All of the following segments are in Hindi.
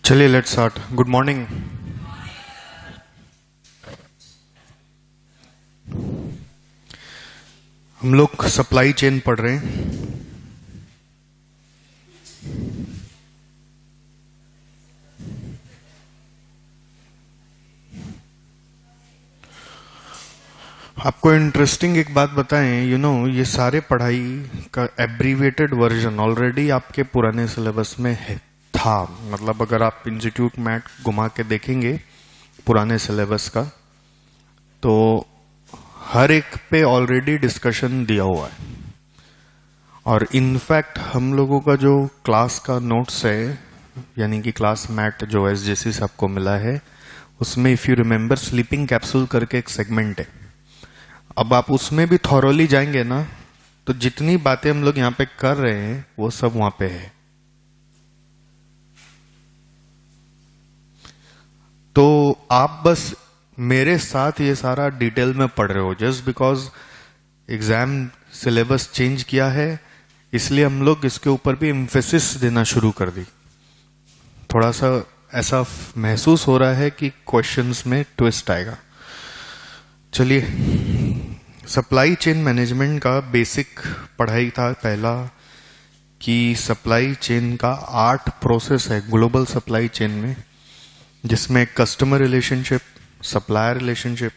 चलिए लेट्स स्टार्ट। Good morning. हम लोग सप्लाई चेन पढ़ रहे हैं। आपको इंटरेस्टिंग एक बात बताएं, ये सारे पढ़ाई का एब्रीवेटेड वर्जन ऑलरेडी आपके पुराने सिलेबस में था। मतलब अगर आप इंस्टीट्यूट मैट घुमा के देखेंगे पुराने सिलेबस का, तो हर एक पे ऑलरेडी डिस्कशन दिया हुआ है। और इनफैक्ट हम लोगों का जो क्लास का नोट्स है, यानी कि क्लास मैट जो एसजेसी से आपको मिला है, उसमें if you remember sleeping capsule करके एक सेगमेंट है। अब आप उसमें भी थॉरोली जाएंगे ना, तो जितनी बातें हम लोग यहां पे कर रहे हैं वो सब वहां पे है। तो आप बस मेरे साथ ये सारा डिटेल में पढ़ रहे हो, just because exam syllabus change किया है, इसलिए हम लोग इसके ऊपर भी एम्फेसिस देना शुरू कर दी। थोड़ा सा ऐसा महसूस हो रहा है कि क्वेश्चंस में ट्विस्ट आएगा। चलिए, सप्लाई चेन मैनेजमेंट का बेसिक पढ़ाई था पहला, कि सप्लाई चेन का 8 प्रोसेस है ग्लोबल सप्लाई चेन में, जिसमें customer relationship, supplier relationship,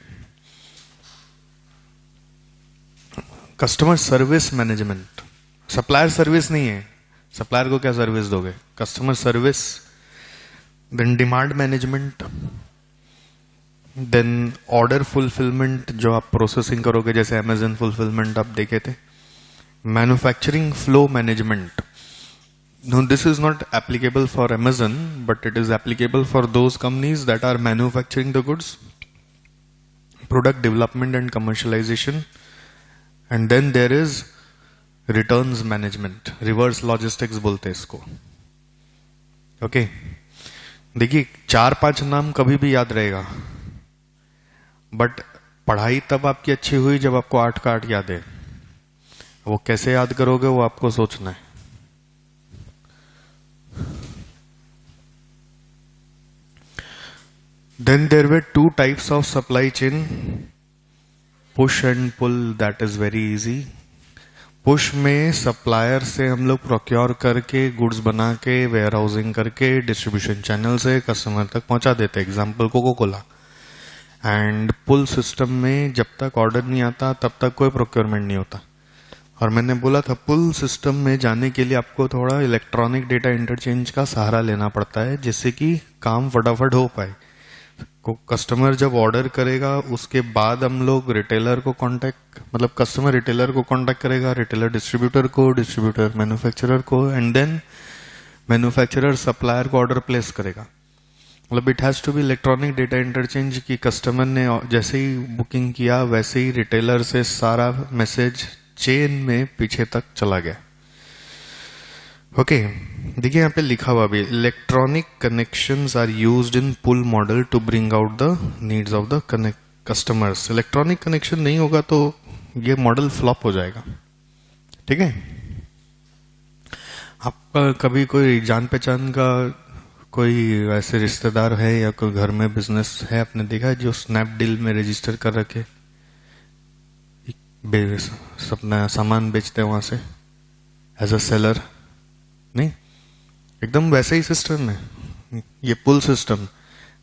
customer service management. Supplier service नहीं है, सप्लायर को क्या सर्विस दोगे, customer service, then demand management, then order fulfilment जो आप प्रोसेसिंग करोगे, जैसे अमेजन फुलफिलमेंट आप देखे थे, manufacturing flow management. No, this is not applicable for Amazon, but it is applicable for those companies that are manufacturing the goods, product development and commercialization, and then there is returns management, reverse logistics बोलते हैं इसको। ओके, देखिए 4-5 नाम कभी भी याद रहेगा, बट पढ़ाई तब आपकी अच्छी हुई जब आपको 8 का 8 याद है। वो कैसे याद करोगे वो आपको सोचना है। Then there were 2 types of supply chain, push and pull. That is very easy. Push में सप्लायर से हम लोग प्रोक्योर करके गुड्स बना के वेयर हाउसिंग करके डिस्ट्रीब्यूशन चैनल से कस्टमर तक पहुंचा देते, example coca cola. And pull system में जब तक ऑर्डर नहीं आता तब तक कोई प्रोक्योरमेंट नहीं होता। और मैंने बोला था पुल सिस्टम में जाने के लिए आपको थोड़ा इलेक्ट्रॉनिक डेटा इंटरचेंज का सहारा लेना पड़ता है, जिससे कि काम फटाफट हो पाए। कस्टमर जब ऑर्डर करेगा उसके बाद हम लोग रिटेलर को कांटेक्ट, मतलब कस्टमर रिटेलर को कांटेक्ट करेगा, रिटेलर डिस्ट्रीब्यूटर को, डिस्ट्रीब्यूटर मैन्युफैक्चरर को, एंड देन मैन्युफैक्चरर सप्लायर को ऑर्डर प्लेस करेगा। मतलब it has to be electronic data interchange की कस्टमर ने जैसे ही बुकिंग किया वैसे ही रिटेलर से सारा मैसेज चेन में पीछे तक चला गया। ओके, देखिए यहाँ पे लिखा हुआ भी, electronic connections are used in pull model to bring out the needs of the customers. Electronic connection नहीं होगा तो ये मॉडल फ्लॉप हो जाएगा। ठीक है, आपका कभी कोई जान पहचान का कोई ऐसे रिश्तेदार है या कोई घर में बिजनेस है, आपने देखा है जो स्नैपडील में रजिस्टर कर रखे, अपना सामान बेचते हैं वहां से एज अ सेलर? नहीं, एकदम वैसे ही सिस्टम है ये पुल सिस्टम।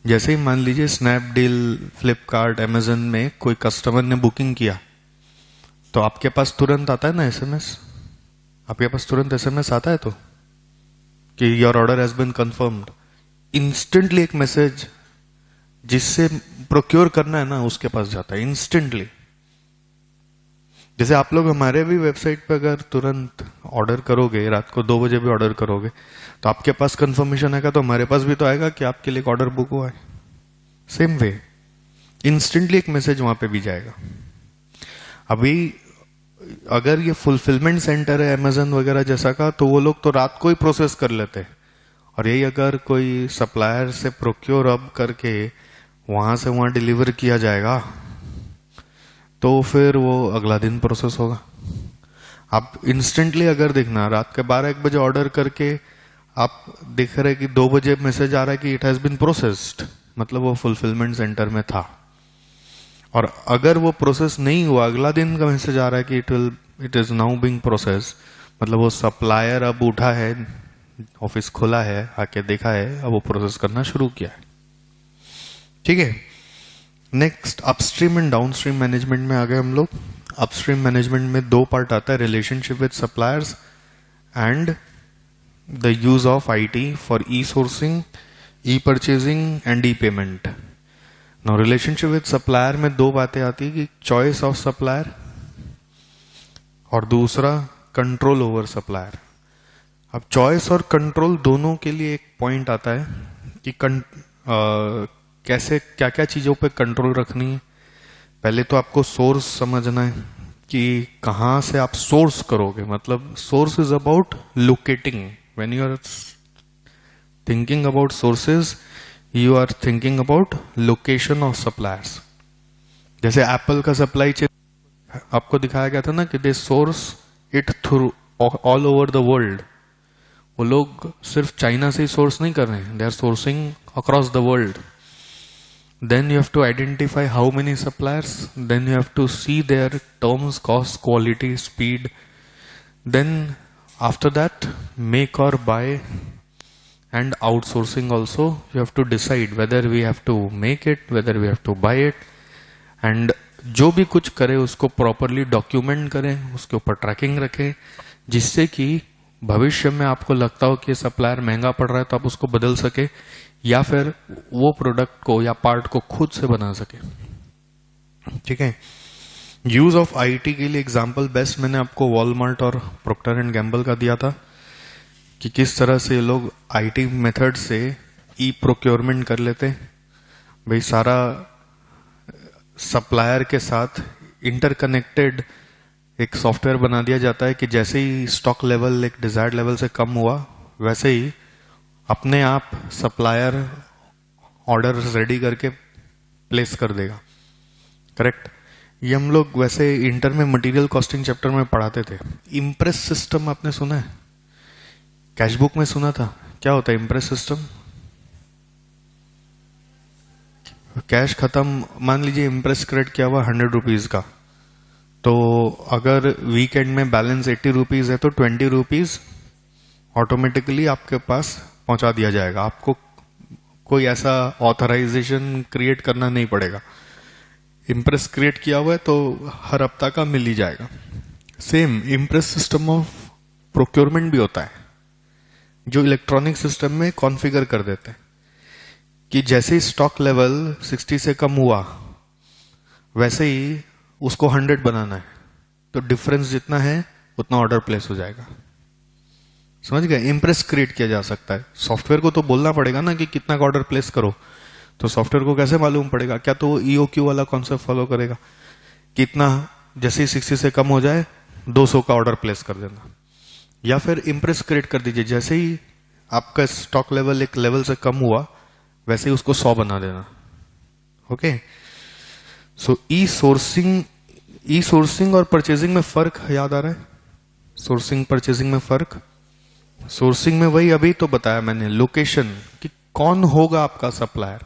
जैसे ही मान लीजिए स्नैपडील, फ्लिपकार्ट, अमेजन में कोई कस्टमर ने बुकिंग किया, तो आपके पास तुरंत आता है ना एसएमएस, आपके पास तुरंत एसएमएस आता है तो कि your order has been confirmed. Instantly एक मैसेज जिससे प्रोक्योर करना है ना उसके पास जाता है इंस्टेंटली। जैसे आप लोग हमारे भी वेबसाइट पे अगर तुरंत ऑर्डर करोगे, रात को 2 बजे भी ऑर्डर करोगे, तो आपके पास कंफर्मेशन आएगा, तो हमारे पास भी तो आएगा कि आपके लिए एक ऑर्डर बुक हुआ है। सेम वे इंस्टेंटली एक मैसेज वहां पे भी जाएगा। अभी अगर ये फुलफिलमेंट सेंटर है अमेजन वगैरह जैसा का, तो वो लोग तो रात को ही प्रोसेस कर लेते हैं। और यही अगर कोई सप्लायर से प्रोक्योर अब करके वहां से वहां डिलीवर किया जाएगा, तो फिर वो अगला दिन प्रोसेस होगा। आप इंस्टेंटली अगर देखना, रात के 12-1 बजे ऑर्डर करके आप देख रहे कि 2 बजे मैसेज आ रहा है कि इट हैज बीन प्रोसेस्ड, मतलब वो फुलफिलमेंट सेंटर में था। और अगर वो प्रोसेस नहीं हुआ, अगला दिन का मैसेज आ रहा है कि it is now being process, मतलब वो सप्लायर अब उठा है, ऑफिस खुला है, आके देखा है, अब वो प्रोसेस करना शुरू किया है। ठीक है, next upstream and downstream management में आ गए हम लोग। अपस्ट्रीम मैनेजमेंट में 2 पार्ट आता है, relationship with suppliers and the use of IT for E sourcing, E purchasing and E payment. Now relationship with supplier में 2 बातें आती है कि चॉइस ऑफ सप्लायर और दूसरा कंट्रोल ओवर सप्लायर। अब चॉइस और कंट्रोल दोनों के लिए एक पॉइंट आता है कि कैसे क्या क्या चीजों पे कंट्रोल रखनी है। पहले तो आपको सोर्स समझना है कि कहां से आप सोर्स करोगे, मतलब source is about locating. When you are thinking about sources, you are thinking about location of suppliers. जैसे एप्पल का सप्लाई चेन आपको दिखाया गया था ना कि they source it through all over the world. वो लोग सिर्फ चाइना से ही सोर्स नहीं कर रहे हैं, they are sourcing across the world. Then you have to identify how many suppliers, then you have to see their terms, cost, quality, speed. Then after that, make or buy and outsourcing also. You have to decide whether we have to make it, whether we have to buy it. And जो भी कुछ करें उसको प्रॉपरली डॉक्यूमेंट करें, उसके ऊपर ट्रैकिंग रखें, जिससे कि भविष्य में आपको लगता हो कि सप्लायर महंगा पड़ रहा है तो आप उसको बदल सके, या फिर वो प्रोडक्ट को या पार्ट को खुद से बना सके। ठीक है, यूज ऑफ आईटी के लिए एग्जांपल बेस्ट मैंने आपको वॉलमार्ट और प्रोक्टर एंड गैम्बल का दिया था कि किस तरह से ये लोग आईटी मेथड से ई प्रोक्योरमेंट कर लेते। भाई सारा सप्लायर के साथ इंटरकनेक्टेड एक सॉफ्टवेयर बना दिया जाता है कि जैसे ही स्टॉक लेवल एक डिजायर्ड लेवल से कम हुआ, वैसे ही अपने आप सप्लायर ऑर्डर रेडी करके प्लेस कर देगा। करेक्ट, ये हम लोग वैसे इंटर में मटेरियल कॉस्टिंग चैप्टर में पढ़ाते थे। इम्प्रेस सिस्टम आपने सुना है? कैश बुक में सुना था? क्या होता है इम्प्रेस सिस्टम? कैश खत्म, मान लीजिए इम्प्रेस क्रेडिट किया हुआ 100 रुपीज का, तो अगर वीकेंड में बैलेंस 80 रुपीज है तो 20 रुपीज ऑटोमेटिकली आपके पास पहुंचा दिया जाएगा। आपको कोई ऐसा ऑथराइजेशन क्रिएट करना नहीं पड़ेगा। इम्प्रेस क्रिएट किया हुआ है तो हर हफ्ता का मिल ही जाएगा। Same impress system of procurement भी होता है, जो इलेक्ट्रॉनिक सिस्टम में कॉन्फ़िगर कर देते हैं कि जैसे ही स्टॉक लेवल 60 से कम हुआ, वैसे ही उसको 100 बनाना है, तो डिफरेंस जितना है उतना ऑर्डर प्लेस हो जाएगा। समझ गए? इम्प्रेस क्रिएट किया जा सकता है। सॉफ्टवेयर को तो बोलना पड़ेगा ना कि कितना का ऑर्डर प्लेस करो, तो सॉफ्टवेयर को कैसे मालूम पड़ेगा? क्या तो ईओक्यू वाला कॉन्सेप्ट फॉलो करेगा? कितना, जैसे ही 60 से कम हो जाए 200 का ऑर्डर प्लेस कर देना, या फिर इम्प्रेस क्रिएट कर दीजिए, जैसे ही आपका स्टॉक लेवल एक लेवल से कम हुआ वैसे ही उसको 100 बना देना। ओके, सो ई सोर्सिंग और परचेजिंग में फर्क याद आ रहा है? सोर्सिंग परचेजिंग में फर्क, सोर्सिंग में वही अभी तो बताया मैंने, लोकेशन कि कौन होगा आपका supplier,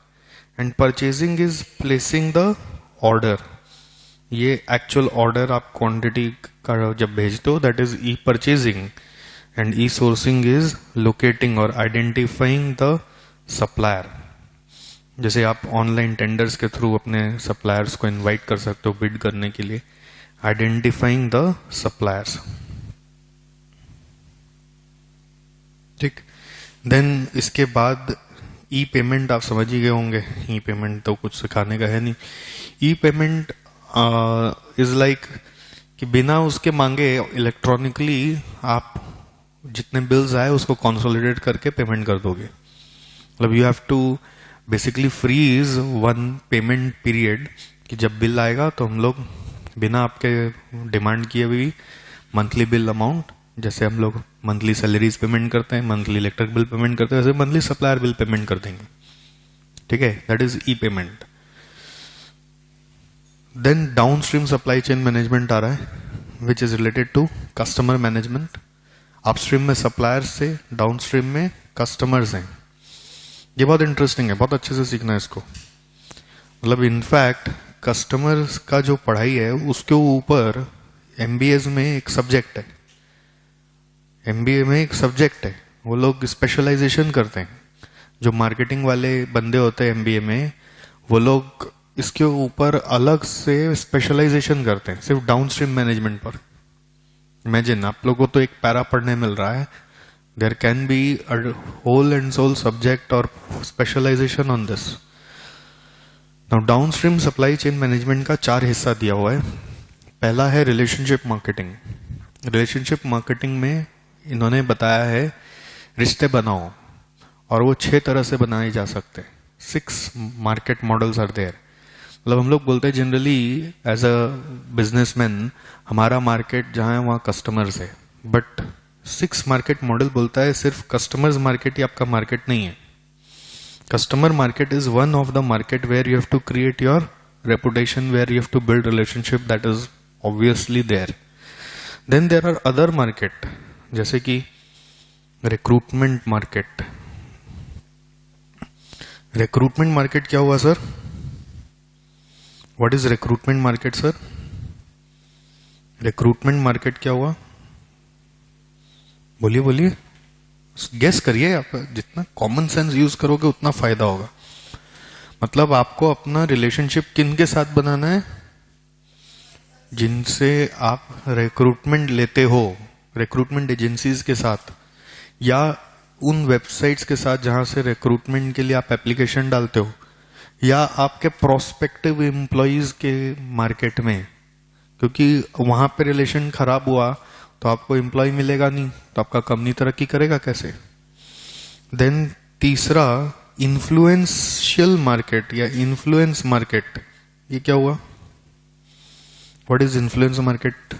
and purchasing is placing the order. ये एक्चुअल ऑर्डर आप क्वांटिटी का जब भेजते हो, that is E purchasing, and E sourcing is locating और आइडेंटिफाइंग द सप्लायर। जैसे आप ऑनलाइन टेंडर्स के थ्रू अपने सप्लायर्स को इनवाइट कर सकते हो बिड करने के लिए, आइडेंटिफाइंग द सप्लायर्स। ठीक, देन इसके बाद ई पेमेंट आप समझ ही गए होंगे। ई पेमेंट तो कुछ सिखाने का है नहीं। ई पेमेंट इज लाइक कि बिना उसके मांगे इलेक्ट्रॉनिकली आप जितने बिल्स आए उसको कंसोलिडेट करके पेमेंट कर दोगे। मतलब you have to basically freeze one payment period कि जब बिल आएगा तो हम लोग बिना आपके डिमांड किए हुए मंथली बिल अमाउंट, जैसे हम लोग मंथली सैलरीज पेमेंट करते हैं, मंथली इलेक्ट्रिक बिल पेमेंट करते हैं, वैसे मंथली सप्लायर बिल पेमेंट कर देंगे। ठीक है, that is e payment. Then downstream supply chain management आ रहा है, which is related to customer management. Upstream में सप्लायर से, डाउनस्ट्रीम में कस्टमर्स हैं। ये बहुत इंटरेस्टिंग है, बहुत अच्छे से सीखना है इसको। मतलब इनफैक्ट कस्टमर्स का जो पढ़ाई है उसके ऊपर एमबीए में एक सब्जेक्ट है, एमबीए में एक सब्जेक्ट है, वो लोग स्पेशलाइजेशन करते हैं। जो मार्केटिंग वाले बंदे होते हैं एमबीए में, वो लोग इसके ऊपर अलग से स्पेशलाइजेशन करते हैं सिर्फ डाउनस्ट्रीम मैनेजमेंट पर। इमेजिन, आप लोगों को तो एक पैरा पढ़ने मिल रहा है, there can be a whole and sole subject और specialisation on this. Now downstream supply chain management का 4 हिस्सा दिया हुआ है। पहला है रिलेशनशिप मार्केटिंग। रिलेशनशिप मार्केटिंग में इन्होंने बताया है रिश्ते बनाओ, और वो 6 तरह से बनाए जा सकते हैं। 6 मार्केट मॉडल्स आर देयर। मतलब हम लोग बोलते हैं जनरली एज अ बिजनेसमैन हमारा मार्केट जहां है वहां कस्टमर्स है, बट 6 मार्केट मॉडल बोलता है सिर्फ कस्टमर्स मार्केट ही आपका मार्केट नहीं है। Customer market is one of the market where you have to create your reputation, where you have to build relationship, that is obviously there. Then there are other market, जैसे कि रिक्रूटमेंट मार्केट। रिक्रूटमेंट मार्केट क्या हुआ sir? What is recruitment market sir? Recruitment market क्या हुआ? बोलिए बोलिए, गेस करिए। आप जितना कॉमन सेंस यूज करोगे उतना फायदा होगा। मतलब आपको अपना रिलेशनशिप किन के साथ बनाना है? जिनसे आप रिक्रूटमेंट लेते हो, रिक्रूटमेंट एजेंसीज के साथ, या उन वेबसाइट्स के साथ जहां से रिक्रूटमेंट के लिए आप एप्लीकेशन डालते हो, या आपके प्रोस्पेक्टिव एम्प्लॉयज के मार्केट में, क्योंकि वहां पे रिलेशन खराब हुआ तो आपको एम्प्लॉय मिलेगा नहीं, तो आपका कंपनी तरक्की करेगा कैसे? देन तीसरा इन्फ्लुएंशियल मार्केट या इन्फ्लुएंस मार्केट। ये क्या हुआ? What is influence market?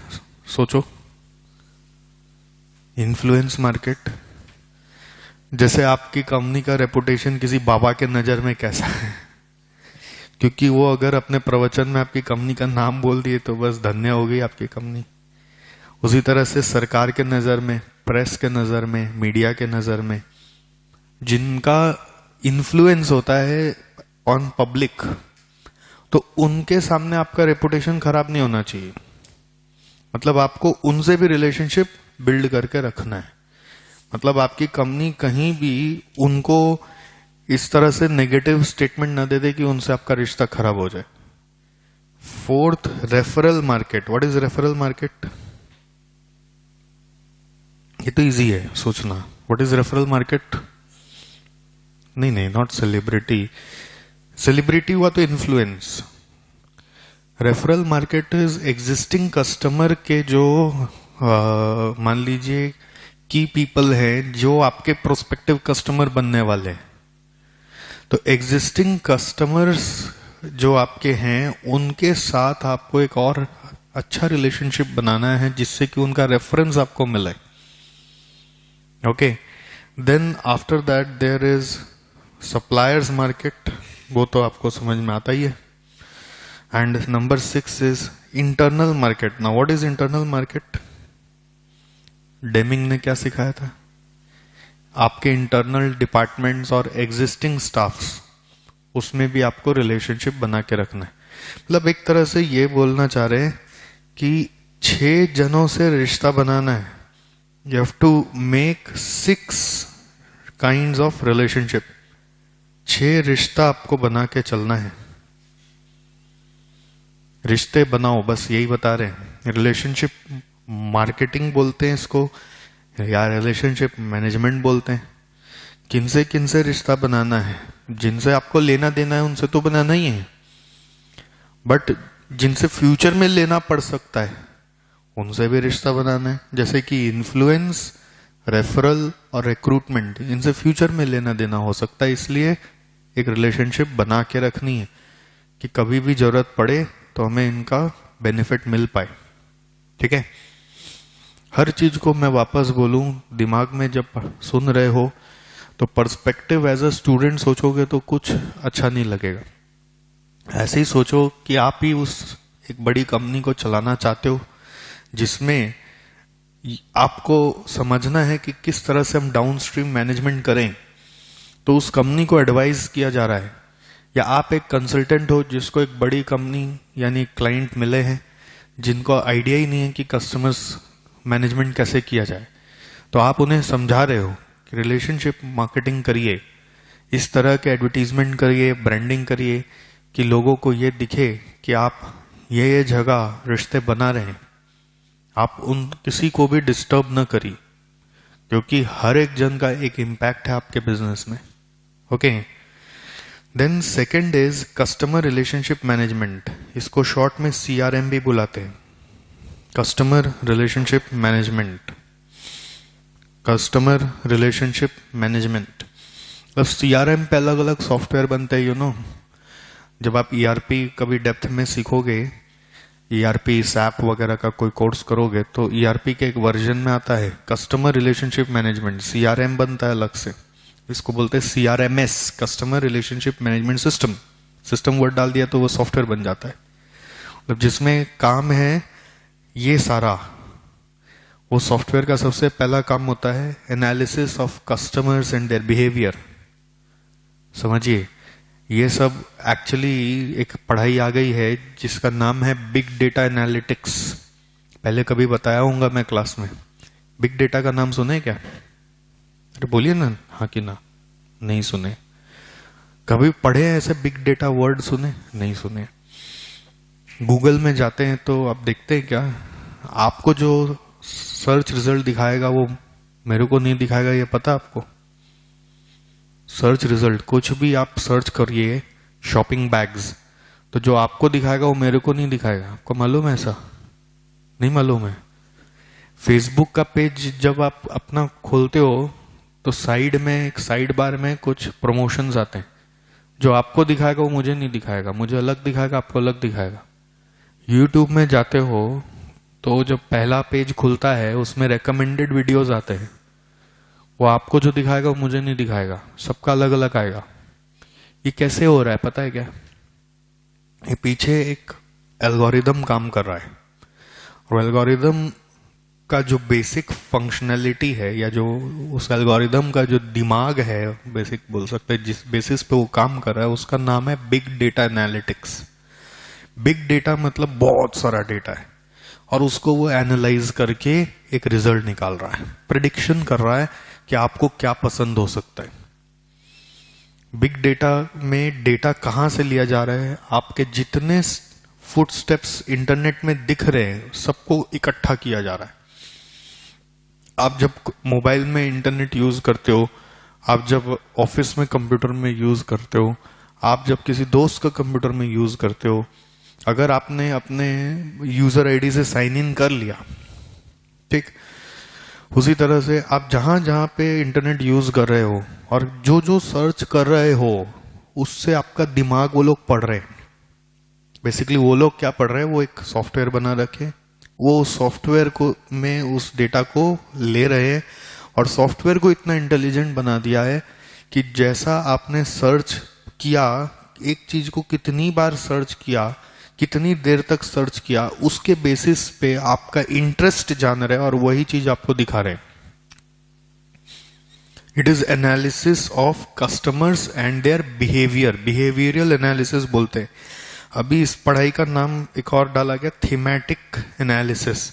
सोचो। इन्फ्लुएंस मार्केट, जैसे आपकी कंपनी का रेपुटेशन किसी बाबा के नजर में कैसा है, क्योंकि वो अगर अपने प्रवचन में आपकी कंपनी का नाम बोल दिए तो बस धन्य हो गई आपकी कंपनी। उसी तरह से सरकार के नजर में, प्रेस के नजर में, मीडिया के नजर में, जिनका इन्फ्लुएंस होता है ऑन पब्लिक, तो उनके सामने आपका रेपुटेशन खराब नहीं होना चाहिए। मतलब आपको उनसे भी रिलेशनशिप बिल्ड करके रखना है। मतलब आपकी कंपनी कहीं भी उनको इस तरह से नेगेटिव स्टेटमेंट न दे दे कि उनसे आपका रिश्ता खराब हो जाए। 4th, referral market. What is referral market? ये तो इजी है सोचना। What is referral market? नहीं, नॉट सेलिब्रिटी। सेलिब्रिटी हुआ तो influence. Referral market is existing customer के जो मान लीजिए की पीपल है जो आपके प्रोस्पेक्टिव कस्टमर बनने वाले हैं। तो एग्जिस्टिंग कस्टमर्स जो आपके हैं उनके साथ आपको एक और अच्छा रिलेशनशिप बनाना है जिससे कि उनका रेफरेंस आपको मिले। Okay, then after that there is suppliers market. वो तो आपको समझ में आता ही है। And number 6 is internal market. Now what is internal market? Deming ने क्या सिखाया था? आपके इंटरनल डिपार्टमेंट्स और एग्जिस्टिंग स्टाफ्स, उसमें भी आपको रिलेशनशिप बना के रखना है। मतलब एक तरह से ये बोलना चाह रहे हैं कि 6 जनों से रिश्ता बनाना है। You have to make 6 kinds of relationship. 6 रिश्ता आपको बना के चलना है। रिश्ते बनाओ, बस यही बता रहे हैं। रिलेशनशिप मार्केटिंग बोलते हैं इसको, या रिलेशनशिप मैनेजमेंट बोलते हैं। किनसे रिश्ता बनाना है? जिनसे आपको लेना देना है उनसे तो बनाना ही है, बट जिनसे फ्यूचर में लेना पड़ सकता है उनसे भी रिश्ता बनाना है। जैसे कि इन्फ्लुएंस, रेफरल और रिक्रूटमेंट, इनसे फ्यूचर में लेना देना हो सकता है, इसलिए एक रिलेशनशिप बना के रखनी है कि कभी भी जरूरत पड़े तो हमें इनका बेनिफिट मिल पाए। ठीक है, हर चीज को मैं वापस बोलूं, दिमाग में जब सुन रहे हो तो पर्सपेक्टिव एज अ स्टूडेंट सोचोगे तो कुछ अच्छा नहीं लगेगा। ऐसे ही सोचो कि आप ही उस एक बड़ी कंपनी को चलाना चाहते हो जिसमें आपको समझना है कि किस तरह से हम डाउनस्ट्रीम मैनेजमेंट करें। तो उस कंपनी को एडवाइस किया जा रहा है, या आप एक कंसल्टेंट हो जिसको एक बड़ी कंपनी यानी क्लाइंट मिले हैं जिनको आइडिया ही नहीं है कि कस्टमर्स मैनेजमेंट कैसे किया जाए, तो आप उन्हें समझा रहे हो कि रिलेशनशिप मार्केटिंग करिए, इस तरह के एडवर्टीजमेंट करिए, ब्रांडिंग करिए कि लोगों को ये दिखे कि आप ये जगह रिश्ते बना रहे हैं। आप उन किसी को भी डिस्टर्ब न करिए, क्योंकि हर एक जन का एक इम्पैक्ट है आपके बिजनेस में। Okay, then second is customer relationship management, इसको शॉर्ट में CRM भी बुलाते हैं, customer relationship management. Customer relationship management, अब CRM पे अलग अलग सॉफ्टवेयर बनते हैं, यू नो। जब आप ERP कभी डेप्थ में सीखोगे, ERP SAP वगैरह का कोई कोर्स करोगे, तो ERP के एक वर्जन में आता है कस्टमर रिलेशनशिप मैनेजमेंट, CRM बनता है अलग से, इसको बोलते हैं CRMS, customer relationship management system. System word डाल दिया तो वो सॉफ्टवेयर बन जाता है, मतलब जिसमें काम है ये सारा। वो सॉफ्टवेयर का सबसे पहला काम होता है analysis of customers and their behaviour. समझिए, ये सब एक्चुअली एक पढ़ाई आ गई है जिसका नाम है बिग डेटा एनालिटिक्स। पहले कभी बताया होगा मैं क्लास में। बिग डेटा का नाम सुने क्या? अरे बोलिए ना, हाँ कि ना। नहीं सुने? कभी पढ़े ऐसे बिग डेटा वर्ड सुने? नहीं सुने? गूगल में जाते हैं तो आप देखते हैं क्या, आपको जो सर्च रिजल्ट दिखाएगा वो मेरे को नहीं दिखाएगा, ये पता आपको? सर्च रिजल्ट कुछ भी आप सर्च करिए, शॉपिंग बैग्स, तो जो आपको दिखाएगा वो मेरे को नहीं दिखाएगा। आपको मालूम है ऐसा? नहीं मालूम है? फेसबुक का पेज जब आप अपना खोलते हो तो साइड में, एक साइड बार में कुछ प्रमोशंस आते हैं, जो आपको दिखाएगा वो मुझे नहीं दिखाएगा, मुझे अलग दिखाएगा, आपको अलग दिखाएगा। यूट्यूब में जाते हो तो जब पहला पेज खुलता है उसमें रेकमेंडेड वीडियोस आते हैं, वो आपको जो दिखाएगा वो मुझे नहीं दिखाएगा, सबका अलग अलग आएगा। ये कैसे हो रहा है पता है क्या? ये पीछे एक एल्गोरिदम काम कर रहा है, और एल्गोरिदम का जो बेसिक फंक्शनैलिटी है, या जो उस एल्गोरिदम का जो दिमाग है, बेसिक बोल सकते हैं, जिस बेसिस पे वो काम कर रहा है, उसका नाम है big data analytics. Big data मतलब बहुत सारा डेटा है, और उसको वो एनालाइज करके एक रिजल्ट निकाल रहा है, प्रिडिक्शन कर रहा है कि आपको क्या पसंद हो सकता है। बिग डेटा में डेटा कहां से लिया जा रहा है? आपके जितने फुटस्टेप्स इंटरनेट में दिख रहे हैं सबको इकट्ठा किया जा रहा है। आप जब मोबाइल में इंटरनेट यूज करते हो, आप जब ऑफिस में कंप्यूटर में यूज करते हो, आप जब किसी दोस्त का कंप्यूटर में यूज करते हो, अगर आपने अपने यूजर आईडी से साइन इन कर लिया, ठीक, उसी तरह से आप जहां जहां पे इंटरनेट यूज कर रहे हो और जो जो सर्च कर रहे हो उससे आपका दिमाग वो लोग पढ़ रहे हैं। बेसिकली वो लोग क्या पढ़ रहे हैं, वो एक सॉफ्टवेयर बना रखे, वो सॉफ्टवेयर को में उस डेटा को ले रहे हैं, और सॉफ्टवेयर को इतना इंटेलिजेंट बना दिया है कि जैसा आपने सर्च किया, एक चीज को कितनी बार सर्च किया, कितनी देर तक सर्च किया, उसके बेसिस पे आपका इंटरेस्ट जान रहे हैं और वही चीज आपको दिखा रहे हैं। It is analysis of customers and their behaviour, behavioural analysis बोलते हैं। अभी इस पढ़ाई का नाम एक और डाला गया, थीमेटिक एनालिसिस।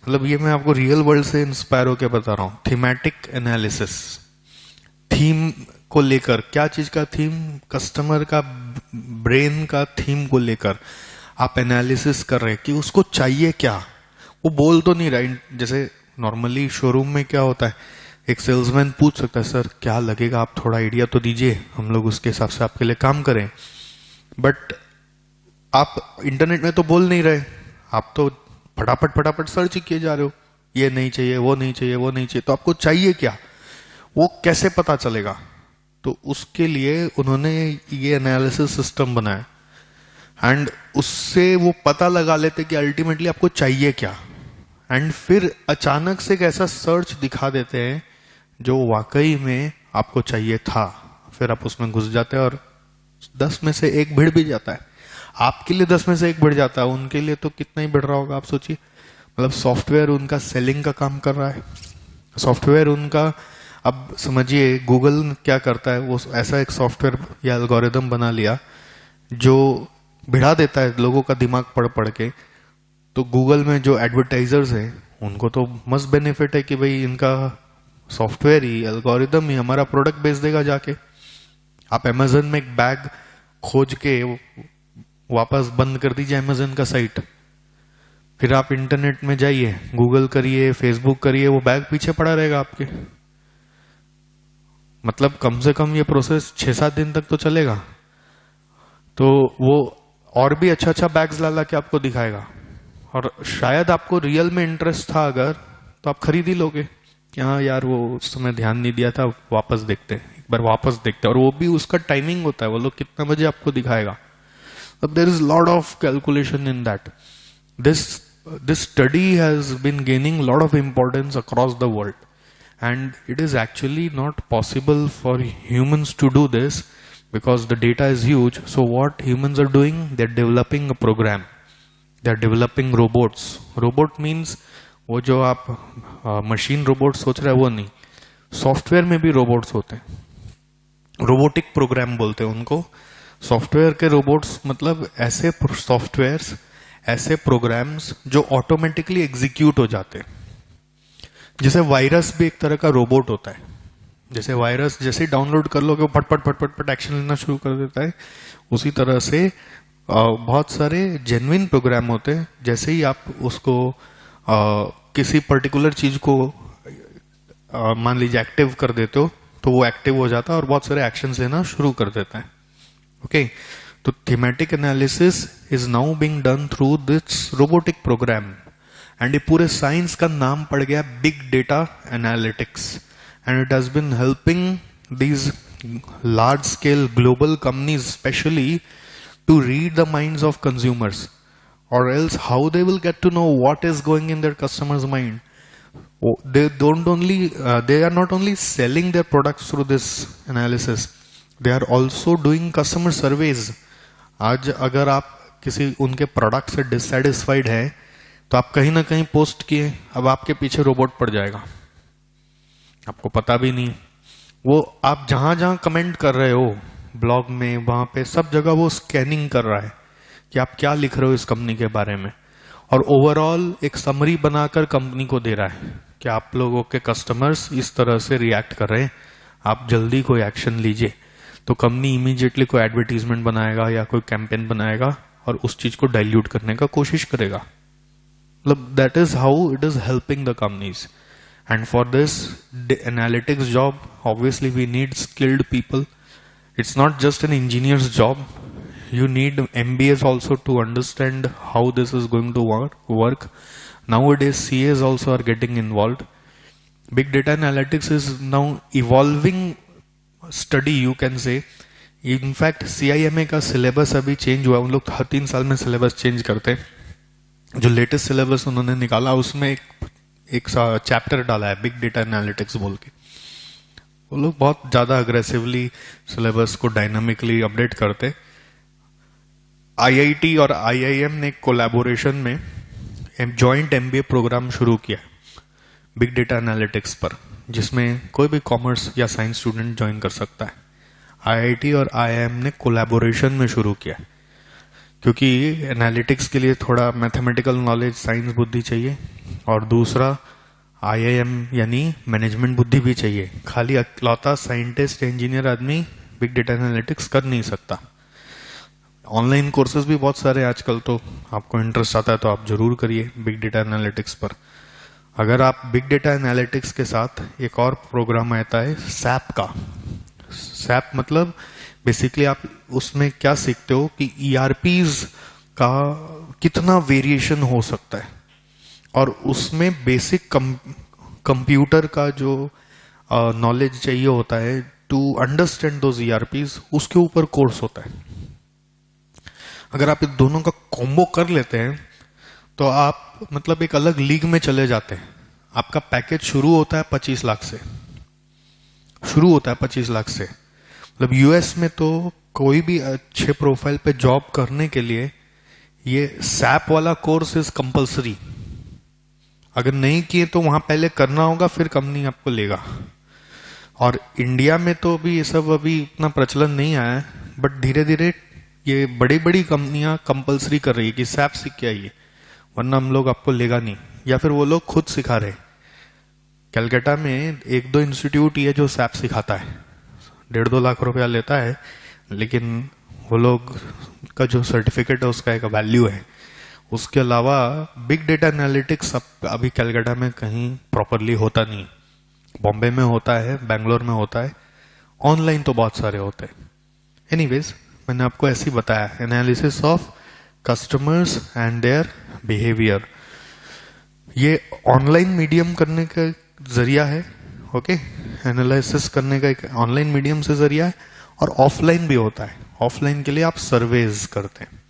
मतलब ये मैं आपको रियल वर्ल्ड से इंस्पायर होकर बता रहा हूं। थीमेटिक एनालिसिस, थीम को लेकर, क्या चीज का थीम? कस्टमर का ब्रेन का थीम को लेकर आप एनालिसिस कर रहे हैं कि उसको चाहिए क्या। वो बोल तो नहीं रहा, जैसे नॉर्मली शोरूम में क्या होता है, एक सेल्समैन पूछ सकता है, सर क्या लगेगा, आप थोड़ा आइडिया तो दीजिए, हम लोग उसके हिसाब से आपके लिए काम करें। बट आप इंटरनेट में तो बोल नहीं रहे, आप तो फटाफट फटाफट सर्च ही किए जा रहे हो, ये नहीं चाहिए, वो नहीं चाहिए, वो नहीं चाहिए, तो आपको चाहिए क्या, वो कैसे पता चलेगा? तो उसके लिए उन्होंने ये एनालिसिस सिस्टम बनाया, एंड उससे वो पता लगा लेते कि अल्टीमेटली आपको चाहिए क्या, एंड फिर अचानक से एक ऐसा सर्च दिखा देते हैं जो वाकई में आपको चाहिए था। फिर आप उसमें घुस जाते हैं और 10 में से 1 भिड़ भी जाता है। आपके लिए 10 में से 1 भिड़ जाता है, उनके लिए तो कितना ही भिड़ रहा होगा आप सोचिए। मतलब सॉफ्टवेयर उनका सेलिंग का काम कर रहा है। सॉफ्टवेयर उनका, अब समझिए गूगल क्या करता है, वो ऐसा एक सॉफ्टवेयर या एल्गोरिदम बना लिया जो भिड़ा देता है लोगों का दिमाग पढ़ पढ़ के। तो गूगल में जो एडवर्टाइजर्स हैं उनको तो मस्त बेनिफिट है कि भाई इनका सॉफ्टवेयर ही, एल्गोरिदम ही हमारा प्रोडक्ट बेच देगा जाके। आप अमेजन में एक बैग खोज के वापस बंद कर दीजिए अमेजन का साइट, फिर आप इंटरनेट में जाइए, गूगल करिए, फेसबुक करिए, वो बैग पीछे पड़ा रहेगा आपके। मतलब कम से कम ये प्रोसेस 6-7 दिन तक तो चलेगा। तो वो और भी अच्छा अच्छा बैग्स ला ला के आपको दिखाएगा, और शायद आपको रियल में इंटरेस्ट था अगर, तो आप खरीद ही लोगे कि हाँ यार वो उस समय ध्यान नहीं दिया था, वापस देखते, एक बार वापस देखते। और वो भी उसका टाइमिंग होता है, वो लोग कितना बजे आपको दिखाएगा। अब there is lot of calculation in that. This study has been gaining a lot of importance across the world, and it is actually not possible for humans to do this because the data is huge. So what humans are doing, they're developing a program, they're developing robots. Robot means वो जो आप मशीन रोबोट सोच रहे हैं वो नहीं, सॉफ्टवेयर में भी रोबोट्स होते हैं, रोबोटिक प्रोग्राम बोलते हैं उनको। सॉफ्टवेयर के रोबोट्स मतलब ऐसे सॉफ्टवेयर्स, ऐसे प्रोग्राम्स जो ऑटोमेटिकली एग्जीक्यूट हो जाते हैं। जैसे वायरस भी एक तरह का रोबोट होता है। जैसे वायरस जैसे डाउनलोड कर लोगे वो फटफट फटफट फट एक्शन लेना शुरू कर देता है, उसी तरह से बहुत सारे जेन्युइन प्रोग्राम होते हैं। जैसे ही आप उसको किसी पर्टिकुलर चीज को मान लीजिए एक्टिव कर देते हो, तो वो एक्टिव हो जाता है और बहुत सारे एक्शंस लेना शुरू कर देता है। ओके, तो thematic analysis is now being done through this robotic program, and ये पूरे साइंस का नाम पड़ गया big data analytics, and it has been helping these large scale global companies specially to read the minds of consumers, or else how they will get to know what is going in their customers' mind. They are not only selling their products through this analysis, they are also doing customer surveys. आज अगर आप किसी उनके प्रोडक्ट से डिससेटिस्फाइड हैं तो आप कहीं ना कहीं पोस्ट किए, अब आपके पीछे रोबोट पड़ जाएगा, आपको पता भी नहीं। वो आप जहां जहां कमेंट कर रहे हो ब्लॉग में, वहां पे सब जगह वो स्कैनिंग कर रहा है कि आप क्या लिख रहे हो इस कंपनी के बारे में, और ओवरऑल एक समरी बनाकर कंपनी को दे रहा है कि आप लोगों के कस्टमर्स इस तरह से रिएक्ट कर रहे हैं, आप जल्दी कोई एक्शन लीजिए। तो कंपनी इमीडिएटली कोई एडवर्टीजमेंट बनाएगा या कोई कैंपेन बनाएगा और उस चीज को डाइल्यूट करने का कोशिश करेगा। मतलब that is how it is helping the companies, and for this analytics job obviously we need skilled people. It's not just an engineer's job. You need MBAs also to understand how this is going to work. Nowadays, CAs also are getting involved. Big data analytics is now evolving study, you can say. In fact, CIMA का syllabus अभी change हुआ. उन लोग हर 3 साल में syllabus change करते हैं. जो latest syllabus उन्होंने निकाला उसमें एक chapter डाला है Big Data Analytics बोल के. वो लोग बहुत ज्यादा अग्रेसिवली सिलेबस को डायनामिकली अपडेट करते। आईआईटी और आईआईएम ने कोलैबोरेशन में जॉइंट एमबीए प्रोग्राम शुरू किया बिग डेटा एनालिटिक्स पर, जिसमें कोई भी कॉमर्स या साइंस स्टूडेंट ज्वाइन कर सकता है। आईआईटी और आईआईएम ने कोलैबोरेशन में शुरू किया, क्योंकि एनालिटिक्स के लिए थोड़ा मैथमेटिकल नॉलेज, साइंस बुद्धि चाहिए, और दूसरा आईआईएम यानी मैनेजमेंट बुद्धि भी चाहिए। खाली अकेलौता साइंटिस्ट इंजीनियर आदमी बिग डेटा एनालिटिक्स कर नहीं सकता। ऑनलाइन कोर्सेज भी बहुत सारे आजकल, तो आपको इंटरेस्ट आता है तो आप जरूर करिए बिग डेटा एनालिटिक्स पर। अगर आप बिग डेटा एनालिटिक्स के साथ एक और प्रोग्राम आता है सैप का। सैप मतलब बेसिकली आप उसमें क्या सीखते हो कि ईआरपीज का कितना वेरिएशन हो सकता है, और उसमें बेसिक कंप्यूटर का जो नॉलेज चाहिए होता है टू अंडरस्टैंड दोज ईआरपीज, उसके ऊपर कोर्स होता है। अगर आप इन दोनों का कॉम्बो कर लेते हैं तो आप मतलब एक अलग लीग में चले जाते हैं। आपका पैकेज शुरू होता है 25 लाख से, शुरू होता है 25 लाख से। मतलब यूएस में तो कोई भी अच्छे प्रोफाइल पे जॉब करने के लिए ये सैप वाला कोर्स इज कंपल्सरी। अगर नहीं किए तो वहां पहले करना होगा, फिर कंपनी आपको लेगा। और इंडिया में तो अभी ये सब अभी इतना प्रचलन नहीं आया है, बट धीरे धीरे ये बड़ी बड़ी कंपनियां कंपलसरी कर रही है कि सैप सीख के आइए, वरना हम लोग आपको लेगा नहीं, या फिर वो लोग खुद सिखा रहे। कलकत्ता में 1-2 इंस्टीट्यूट ही है जो सैप सिखाता है, 1.5-2 लाख रुपया लेता है, लेकिन वो लोग का जो सर्टिफिकेट है उसका एक वैल्यू है। उसके अलावा बिग डेटा एनालिटिक्स अभी कलकत्ता में कहीं प्रॉपरली होता नहीं। बॉम्बे में होता है, बेंगलोर में होता है, ऑनलाइन तो बहुत सारे होते हैं। एनीवेज, मैंने आपको ऐसे ही बताया, analysis of customers and their behaviour, ये ऑनलाइन मीडियम करने का जरिया है। ओके, एनालिसिस करने का एक ऑनलाइन मीडियम से जरिया है, और ऑफलाइन भी होता है। ऑफलाइन के लिए आप सर्वेज करते हैं,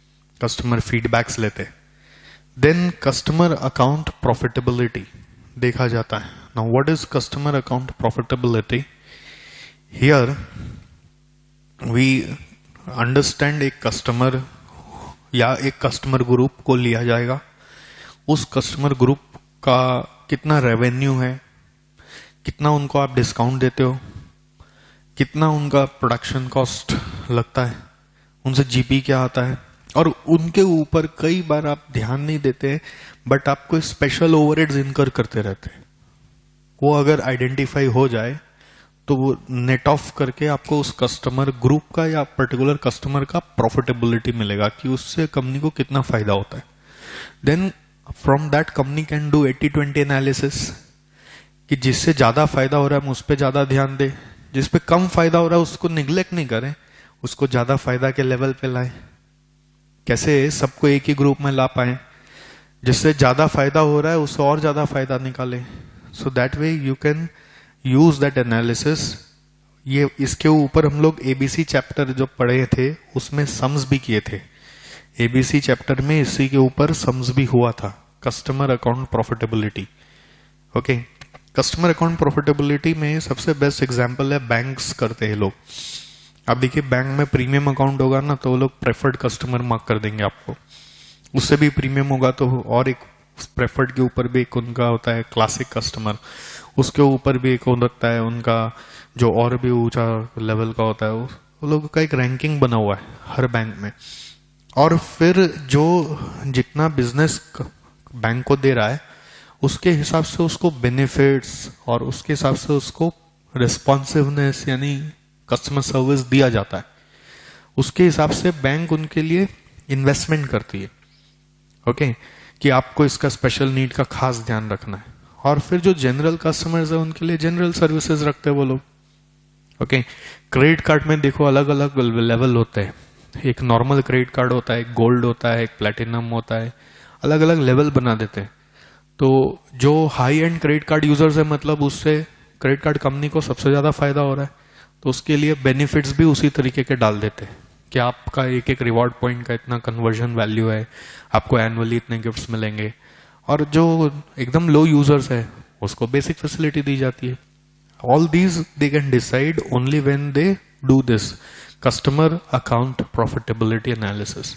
कस्टमर फीडबैक्स लेते हैं। देन कस्टमर अकाउंट प्रॉफिटेबिलिटी देखा जाता है। Now what is customer account profitability? Here we understand एक कस्टमर या एक कस्टमर ग्रुप को लिया जाएगा, उस कस्टमर ग्रुप का कितना रेवेन्यू है, कितना उनको आप डिस्काउंट देते हो, कितना उनका प्रोडक्शन कॉस्ट लगता है, उनसे जीपी क्या आता है, और उनके ऊपर कई बार आप ध्यान नहीं देते हैं, बट आपको स्पेशल ओवरहेड्स इनकर करते रहते हैं। वो अगर आइडेंटिफाई हो जाए तो वो नेट ऑफ करके आपको उस कस्टमर ग्रुप का या पर्टिकुलर कस्टमर का प्रॉफिटेबिलिटी मिलेगा कि उससे कंपनी को कितना फायदा होता है। Then from that company can do 80-20 analysis, कि जिससे ज्यादा फायदा हो रहा है हम उस पर ज्यादा ध्यान दें, जिस पे कम फायदा हो रहा है उसको निग्लेक्ट नहीं करें, उसको ज्यादा फायदा के लेवल पे लाएं। कैसे सबको एक ही ग्रुप में ला पाए, जिससे ज्यादा फायदा हो रहा है उससे और ज्यादा फायदा निकालें। So that way you can use that analysis. ये इसके ऊपर हम लोग एबीसी चैप्टर जो पढ़े थे उसमें सम्स भी किए थे। एबीसी चैप्टर में इसी के ऊपर सम्स भी हुआ था, customer account profitability. Okay, customer account profitability में सबसे बेस्ट एग्जांपल है बैंक्स करते हैं लोग। आप देखिए बैंक में प्रीमियम अकाउंट होगा ना तो वो लोग प्रेफर्ड कस्टमर मार्क कर देंगे आपको, उससे भी प्रीमियम होगा तो और एक प्रेफर्ड के ऊपर भी एक उनका होता है क्लासिक कस्टमर, उसके ऊपर भी एक होता है उनका जो और भी ऊंचा लेवल का होता है, वो लोगों का एक रैंकिंग बना हुआ है हर बैंक में। और फिर जो जितना बिजनेस बैंक को दे रहा है उसके हिसाब से उसको बेनिफिट्स और उसके हिसाब से उसको रिस्पॉन्सिवनेस यानी कस्टमर सर्विस दिया जाता है। उसके हिसाब से बैंक उनके लिए इन्वेस्टमेंट करती है। ओके, कि आपको इसका स्पेशल नीड का खास ध्यान रखना है। और फिर जो जनरल कस्टमर्स है उनके लिए जनरल सर्विसेज रखते हैं वो लोग। ओके, क्रेडिट कार्ड में देखो अलग अलग लेवल होते हैं, एक नॉर्मल क्रेडिट कार्ड होता है, एक गोल्ड होता है, एक प्लेटिनम होता है, अलग अलग लेवल बना देते हैं। तो जो high and credit card users है मतलब उससे क्रेडिट कार्ड कंपनी को सबसे ज्यादा फायदा हो रहा है, तो उसके लिए बेनिफिट्स भी उसी तरीके के डाल देते हैं कि आपका एक एक रिवॉर्ड पॉइंट का इतना कन्वर्जन वैल्यू है, आपको एनुअली इतने गिफ्ट्स मिलेंगे। और जो एकदम लो यूजर्स है उसको बेसिक फैसिलिटी दी जाती है। All these they can decide only when they do this customer account profitability analysis.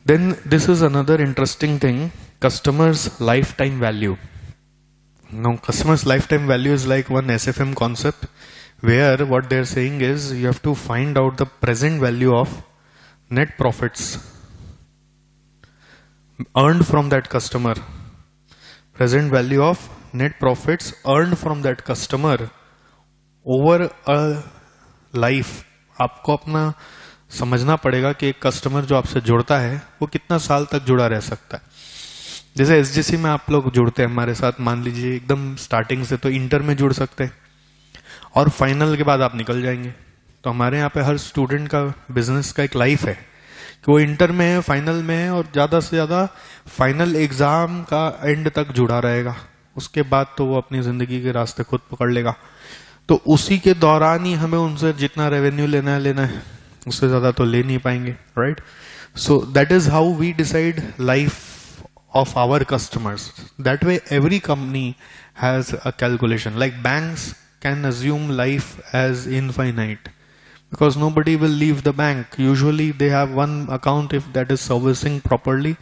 Then this is another interesting thing, customers lifetime value. Now customers lifetime value is like one SFM concept where what they're saying is you have to find out the present value of net profits earned from that customer, present value of net profits earned from that customer over a life. आपको अपना समझना पड़ेगा कि एक कस्टमर जो आपसे जुड़ता है वो कितना साल तक जुड़ा रह सकता है। जैसे एसजीसी में आप लोग जुड़ते हैं हमारे साथ, मान लीजिए एकदम स्टार्टिंग से तो इंटर में जुड़ सकते हैं और फाइनल के बाद आप निकल जाएंगे। तो हमारे यहाँ पे हर स्टूडेंट का बिजनेस का एक लाइफ है कि वो इंटर में है, फाइनल में है और ज्यादा से ज्यादा फाइनल एग्जाम का एंड तक जुड़ा रहेगा। उसके बाद तो वो अपनी जिंदगी के रास्ते खुद पकड़ लेगा। तो उसी के दौरान ही हमें उनसे जितना रेवेन्यू लेना है, उससे ज्यादा तो ले नहीं पाएंगे, right? So that is how we decide life of our customers. That way every company has a calculation. Like banks can assume life as infinite because nobody will leave the bank. Usually they have one account, if that is servicing properly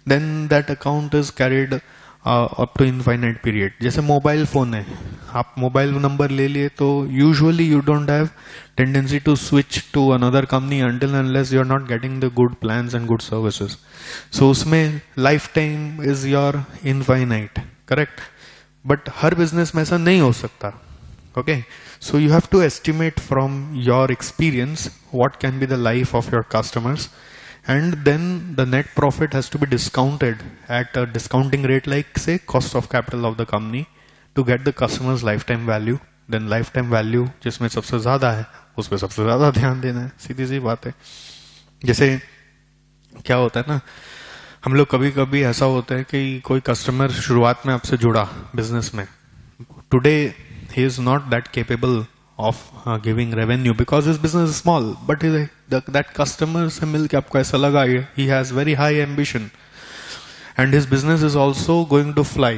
then that account is carried up to infinite period. जैसे मोबाइल फोन है, आप मोबाइल नंबर ले लिए तो usually you don't have tendency to switch to another company until unless you are not getting the good plans and good services. So उसमें life time is your infinite, correct. But हर बिजनेस में ऐसा नहीं हो सकता, okay. So you have to estimate from your experience what can be the life of your customers, and then the net profit has to be discounted at a discounting rate like say cost of capital of the company to get the customer's lifetime value. Then lifetime value जिसमें सबसे ज्यादा है उस पर सबसे ज्यादा ध्यान देना है, सीधी सी बात है। जैसे क्या होता है ना, हम लोग कभी कभी ऐसा होता है कि कोई कस्टमर शुरुआत में आपसे जुड़ा बिजनेस में, today he is not that capable of giving revenue because his business is small, but that customer से मिलके आपको ऐसा लगा he has very high ambition and his business is also going to fly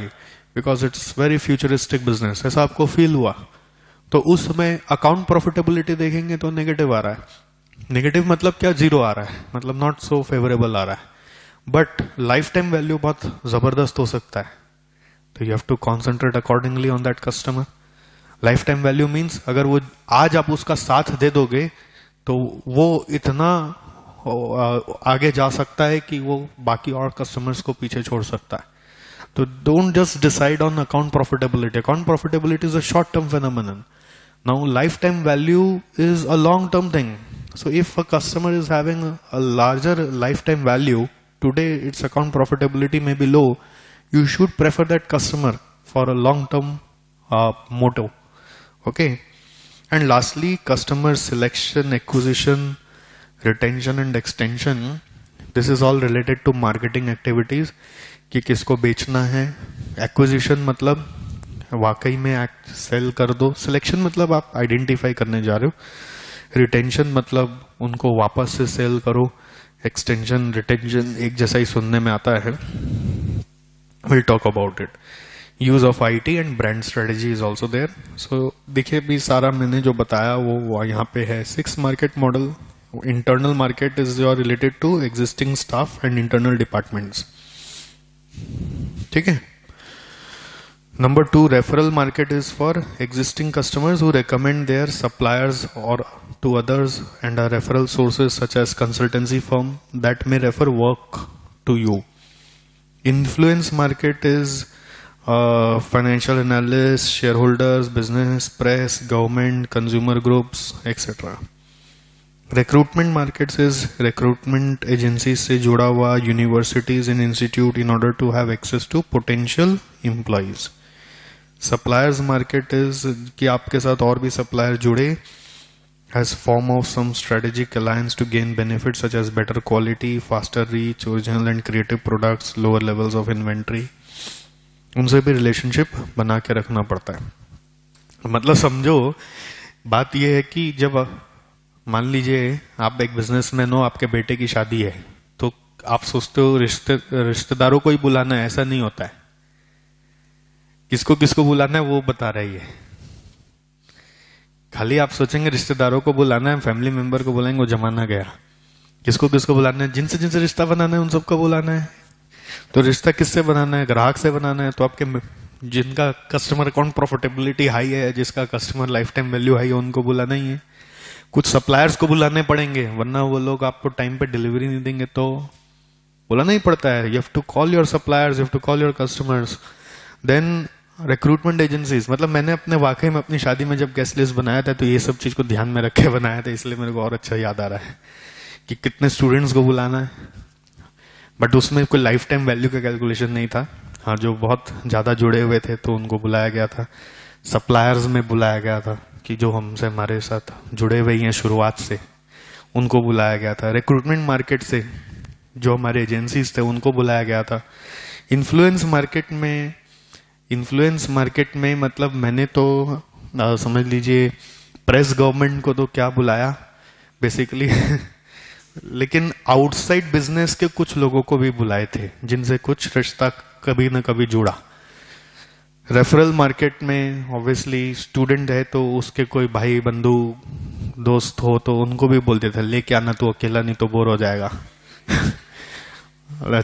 because it's very futuristic business, ऐसा आपको फील हुआ। तो उसमें अकाउंट प्रॉफिटेबिलिटी देखेंगे तो नेगेटिव आ रहा है। नेगेटिव मतलब क्या, जीरो आ रहा है, मतलब नॉट सो फेवरेबल आ रहा है। बट लाइफ टाइम वैल्यू बहुत जबरदस्त हो सकता है, तो you have to concentrate accordingly on that customer. Lifetime value means अगर वो आज आप उसका साथ दे दोगे तो वो इतना आगे जा सकता है कि वो बाकी और कस्टमर्स को पीछे छोड़ सकता है। तो don't just decide on account profitability. Account profitability is a short term phenomenon. Now lifetime value is a long term thing. So if a customer is having a larger lifetime value, today its account profitability may be low, you should prefer that customer for a long term motto. Okay. And lastly, customer selection, acquisition, retention and extension. This is all related to marketing activities कि किसको बेचना है। Acquisition मतलब वाकई में सेल कर दो, सिलेक्शन मतलब आप आइडेंटिफाई करने जा रहे हो, रिटेंशन मतलब उनको वापस से सेल करो, एक्सटेंशन रिटेंशन एक जैसा ही सुनने में आता है। Will talk about it. Use of IT and brand strategy is also there. So देखिए भी सारा मैंने जो बताया वो यहाँ पे है। 6 market model. Internal market is your related to existing staff and internal departments, ठीक है। Number 2, referral market is for existing customers who recommend their suppliers or to others and are referral sources such as consultancy firm that may refer work to you. Influence market is financial analysts, shareholders, business, press, government, consumer groups, etc. Recruitment markets is recruitment agencies से जुड़ा हुआ universities and institute in order to have access to potential employees. Suppliers market is कि आपके साथ और भी सप्लायर जुड़े has form of some strategic alliance to gain benefit such as better quality, faster reach, original and creative products, lower levels of inventory. उनसे भी रिलेशनशिप बना के रखना पड़ता है। मतलब समझो बात यह है कि जब मान लीजिए आप एक बिजनेसमैन हो, आपके बेटे की शादी है, तो आप सोचते हो रिश्तेदारों को ही बुलाना है, ऐसा नहीं होता है। किसको किसको बुलाना है वो बता रही है। खाली आप सोचेंगे रिश्तेदारों को बुलाना है, फैमिली मेंबर को बुलाएंगे, वो जमाना गया। किसको किसको बुलाना है, जिनसे जिनसे रिश्ता बनाना है उन सबको बुलाना है। तो रिश्ता किससे बनाना है, ग्राहक से बनाना है। तो आपके जिनका कस्टमर अकाउंट प्रॉफिटेबिलिटी हाई है, जिसका customer lifetime value high है, उनको बुलाना ही है। कुछ सप्लायर्स को बुलाने पड़ेंगे, वरना वो लोग आपको टाइम पे डिलीवरी नहीं देंगे, तो बुलाना ही पड़ता है। You have to call your suppliers, you have to call your customers. Then recruitment agencies, मतलब मैंने अपने वाकई में अपनी शादी में जब गेस्ट लिस्ट बनाया था तो ये सब चीज को ध्यान में रख के बनाया था, इसलिए मेरे को और अच्छा याद आ रहा है कि कितने स्टूडेंट्स को बुलाना है। बट उसमें कोई लाइफ टाइम वैल्यू का कैलकुलेशन नहीं था। हाँ, जो बहुत ज्यादा जुड़े हुए थे तो उनको बुलाया गया था। सप्लायर्स में बुलाया गया था कि जो हमसे हमारे साथ जुड़े हुए हैं शुरुआत से, उनको बुलाया गया था। रिक्रूटमेंट मार्केट से जो हमारे एजेंसीज थे उनको बुलाया गया था। इन्फ्लुएंस मार्केट में मतलब मैंने तो समझ लीजिए प्रेस गवर्नमेंट को तो क्या बुलाया बेसिकली लेकिन आउटसाइड बिजनेस के कुछ लोगों को भी बुलाए थे जिनसे कुछ रिश्ता कभी ना कभी जुड़ा। रेफरल मार्केट में ऑब्वियसली स्टूडेंट है तो उसके कोई भाई बंधु दोस्त हो तो उनको भी बोलते थे लेके आना, तू अकेला नहीं तो बोर हो जाएगा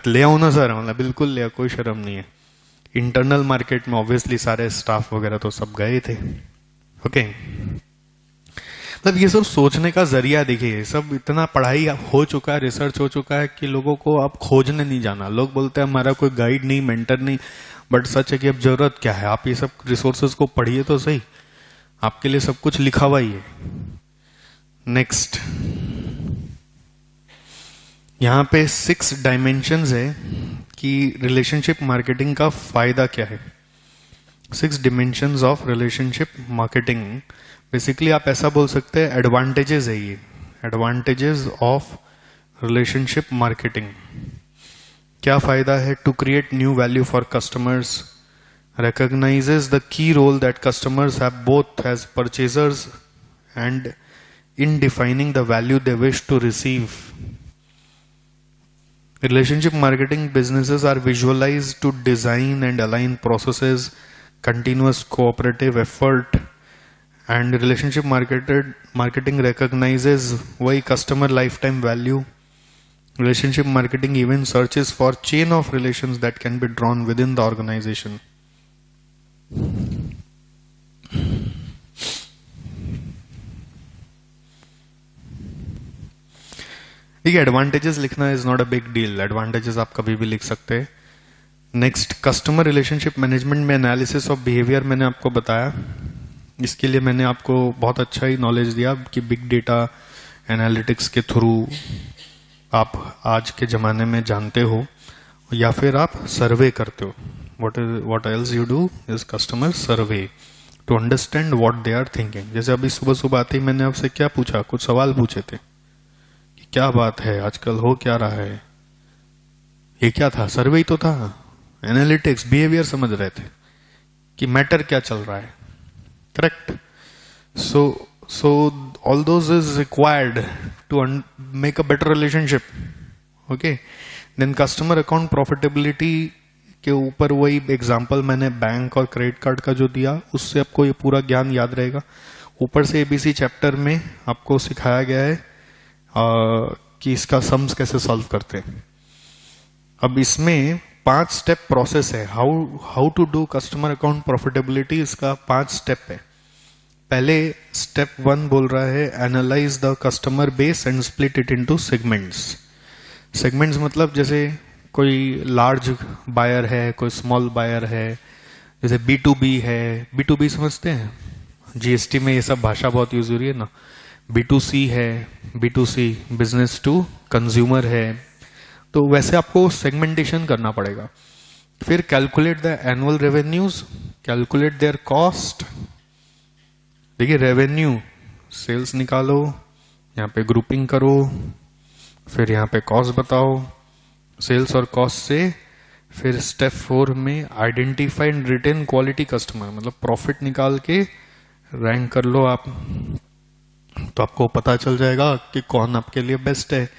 ले आओ ना सर, मतलब बिल्कुल ले आओ, कोई शर्म नहीं है। इंटरनल मार्केट में ऑब्वियसली सारे स्टाफ वगैरह तो सब गए थे। ओके, मतलब ये सब सोचने का जरिया देखिए, सब इतना पढ़ाई हो चुका है, रिसर्च हो चुका है कि लोगों को अब खोजने नहीं जाना। लोग बोलते हैं हमारा कोई गाइड नहीं, मेंटर नहीं, बट सच है कि अब जरूरत क्या है, आप ये सब रिसोर्सेज को पढ़िए तो सही, आपके लिए सब कुछ लिखा हुआ ही है। नेक्स्ट, यहां पे 6 डायमेंशंस है कि रिलेशनशिप मार्केटिंग का फायदा क्या है। 6 dimensions of relationship marketing, basically आप ऐसा बोल सकते हैं एडवांटेजेस है ये, एडवांटेजेस ऑफ रिलेशनशिप मार्केटिंग। क्या फायदा है? To create new value for customers, recognizes the key role that customers have both as purchasers and in defining the value they wish to receive. Relationship marketing businesses are visualized to design and align processes, continuous cooperative effort, and relationship marketing recognizes why customer lifetime value. Relationship marketing even searches for chain of relations that can be drawn within the organization. देखिए, एडवांटेजेस लिखना is not a big deal, advantages आप कभी भी लिख सकते हैं। नेक्स्ट, कस्टमर रिलेशनशिप मैनेजमेंट में एनालिसिस ऑफ बिहेवियर मैंने आपको बताया, इसके लिए मैंने आपको बहुत अच्छा ही नॉलेज दिया कि बिग डेटा एनालिटिक्स के थ्रू आप आज के ज़माने में जानते हो, या फिर आप सर्वे करते हो। what else you do is customer survey to understand what they are thinking. जैसे अभी सुबह सुबह आते ही मैंने आपसे क्या पूछा, कुछ सवाल पूछे थे कि क्या बात है, आजकल हो क्या रहा है, ये क्या था, सर्वे ही तो था, एनालिटिक्स, बिहेवियर समझ रहे थे कि मैटर क्या चल रहा है, correct. so all those is required to make a better relationship. okay, then customer account profitability के ऊपर वही एग्जाम्पल मैंने बैंक और क्रेडिट कार्ड का जो दिया, उससे आपको ये पूरा ज्ञान याद रहेगा। ऊपर से एबीसी चैप्टर में आपको सिखाया गया है कि इसका सम्स कैसे सॉल्व करते हैं। अब इसमें 5 स्टेप प्रोसेस है, how to do customer account profitability, इसका 5 स्टेप है। पहले स्टेप 1 बोल रहा है analyse the customer base and split it into segments. Segments मतलब जैसे कोई लार्ज बायर है, कोई स्मॉल बायर है, जैसे B2B है, B2B समझते हैं, जीएसटी में ये सब भाषा बहुत यूज हो रही है ना। B2C है, B2C बिजनेस टू कंज्यूमर है, तो वैसे आपको सेगमेंटेशन करना पड़ेगा। फिर calculate the annual revenues, calculate their cost. देखिए, रेवेन्यू सेल्स निकालो, यहाँ पे ग्रुपिंग करो, फिर यहाँ पे कॉस्ट बताओ, सेल्स और कॉस्ट से फिर स्टेप 4 में identify and retain quality customer, मतलब प्रॉफिट निकाल के रैंक कर लो आप, तो आपको पता चल जाएगा कि कौन आपके लिए बेस्ट है।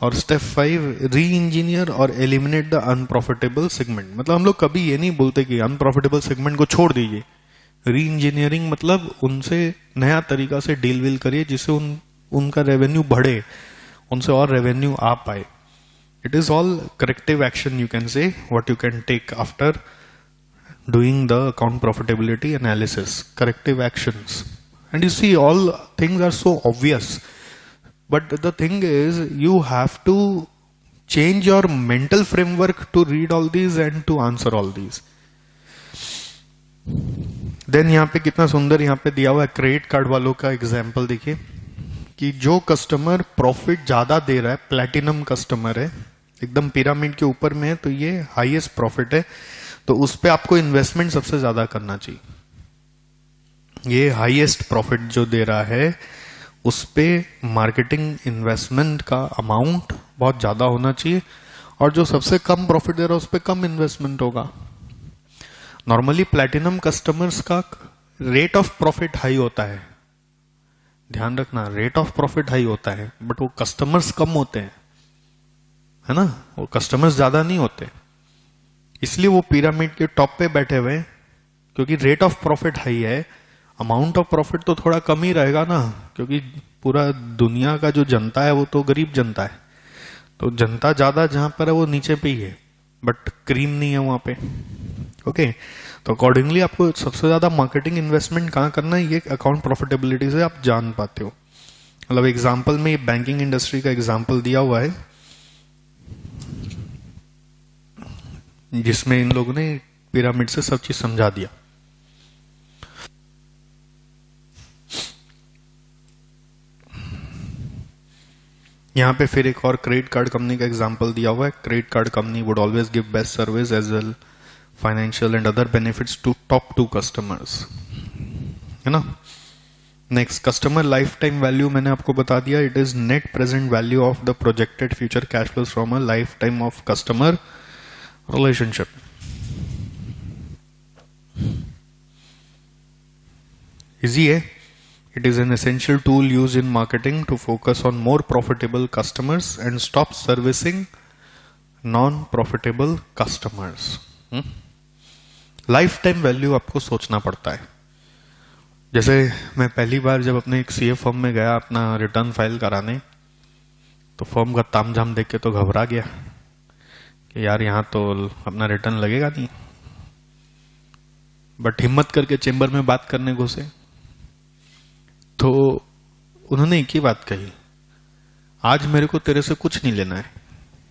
और स्टेप 5 री इंजीनियर और एलिमिनेट द अनप्रॉफिटेबल सेगमेंट, मतलब हम लोग कभी ये नहीं बोलते कि अनप्रॉफिटेबल सेगमेंट को छोड़ दीजिए। री इंजीनियरिंग मतलब उनसे नया तरीका से डील विल करिए जिससे उनका रेवेन्यू बढ़े, उनसे और रेवेन्यू आ पाए। It is all corrective action, you can say, what you can take after doing the account profitability analysis. Corrective actions. And you see, all things are so obvious. But the thing is, you have to change your mental framework to read all these and to answer all these. Then यहाँ पे कितना सुंदर यहाँ पे दिया हुआ है क्रेडिट कार्ड वालों का एग्जाम्पल। देखिए कि जो कस्टमर प्रॉफिट ज्यादा दे रहा है, प्लैटिनम कस्टमर है, एकदम पिरामिड के ऊपर में है, तो ये हाईएस्ट प्रॉफिट है, तो उस पे आपको इन्वेस्टमेंट सबसे ज्यादा करना चाहिए। ये हाईएस्ट प्रॉफिट जो दे रहा है उस पे मार्केटिंग इन्वेस्टमेंट का अमाउंट बहुत ज्यादा होना चाहिए, और जो सबसे कम प्रॉफिट दे रहा है उस पे कम इन्वेस्टमेंट होगा। नॉर्मली प्लैटिनम कस्टमर्स का रेट ऑफ प्रॉफिट हाई होता है, ध्यान रखना, रेट ऑफ प्रॉफिट हाई होता है, बट वो कस्टमर्स कम होते हैं, है ना, वो कस्टमर्स ज्यादा नहीं होते, इसलिए वो पिरामिड के टॉप पे बैठे हुए हैं, क्योंकि रेट ऑफ प्रॉफिट हाई है, अमाउंट ऑफ प्रॉफिट तो थोड़ा कम ही रहेगा ना, क्योंकि पूरा दुनिया का जो जनता है वो तो गरीब जनता है, तो जनता ज्यादा जहां पर है वो नीचे पे ही है, बट क्रीम नहीं है वहां पे। ओके तो अकॉर्डिंगली आपको सबसे ज्यादा मार्केटिंग इन्वेस्टमेंट कहाँ करना है, ये अकाउंट प्रॉफिटेबिलिटी से आप जान पाते हो। मतलब एग्जाम्पल में बैंकिंग इंडस्ट्री का एग्जाम्पल दिया हुआ है, जिसमें इन लोगों ने पिरामिड से सब चीज समझा दिया। यहाँ पे फिर एक और क्रेडिट कार्ड कंपनी का एग्जांपल दिया हुआ है। Credit card company would always give best service as well financial and other benefits to top 2 customers, है ना। Next, customer lifetime value मैंने आपको बता दिया, it is net present value of the projected future cash flows from a lifetime of customer relationship. Easy है। It is an essential tool used in marketing to focus on more profitable customers and stop servicing non-profitable customers. Life time value आपको सोचना पड़ता है। जैसे मैं पहली बार जब अपने एक सीए फर्म में गया अपना रिटर्न फाइल कराने, तो फर्म का तामझाम देख के तो घबरा गया कि यार यहाँ तो अपना रिटर्न लगेगा नहीं। बट हिम्मत करके चेंबर में बात करने घुसे तो उन्होंने एक ही बात कही, आज मेरे को तेरे से कुछ नहीं लेना है,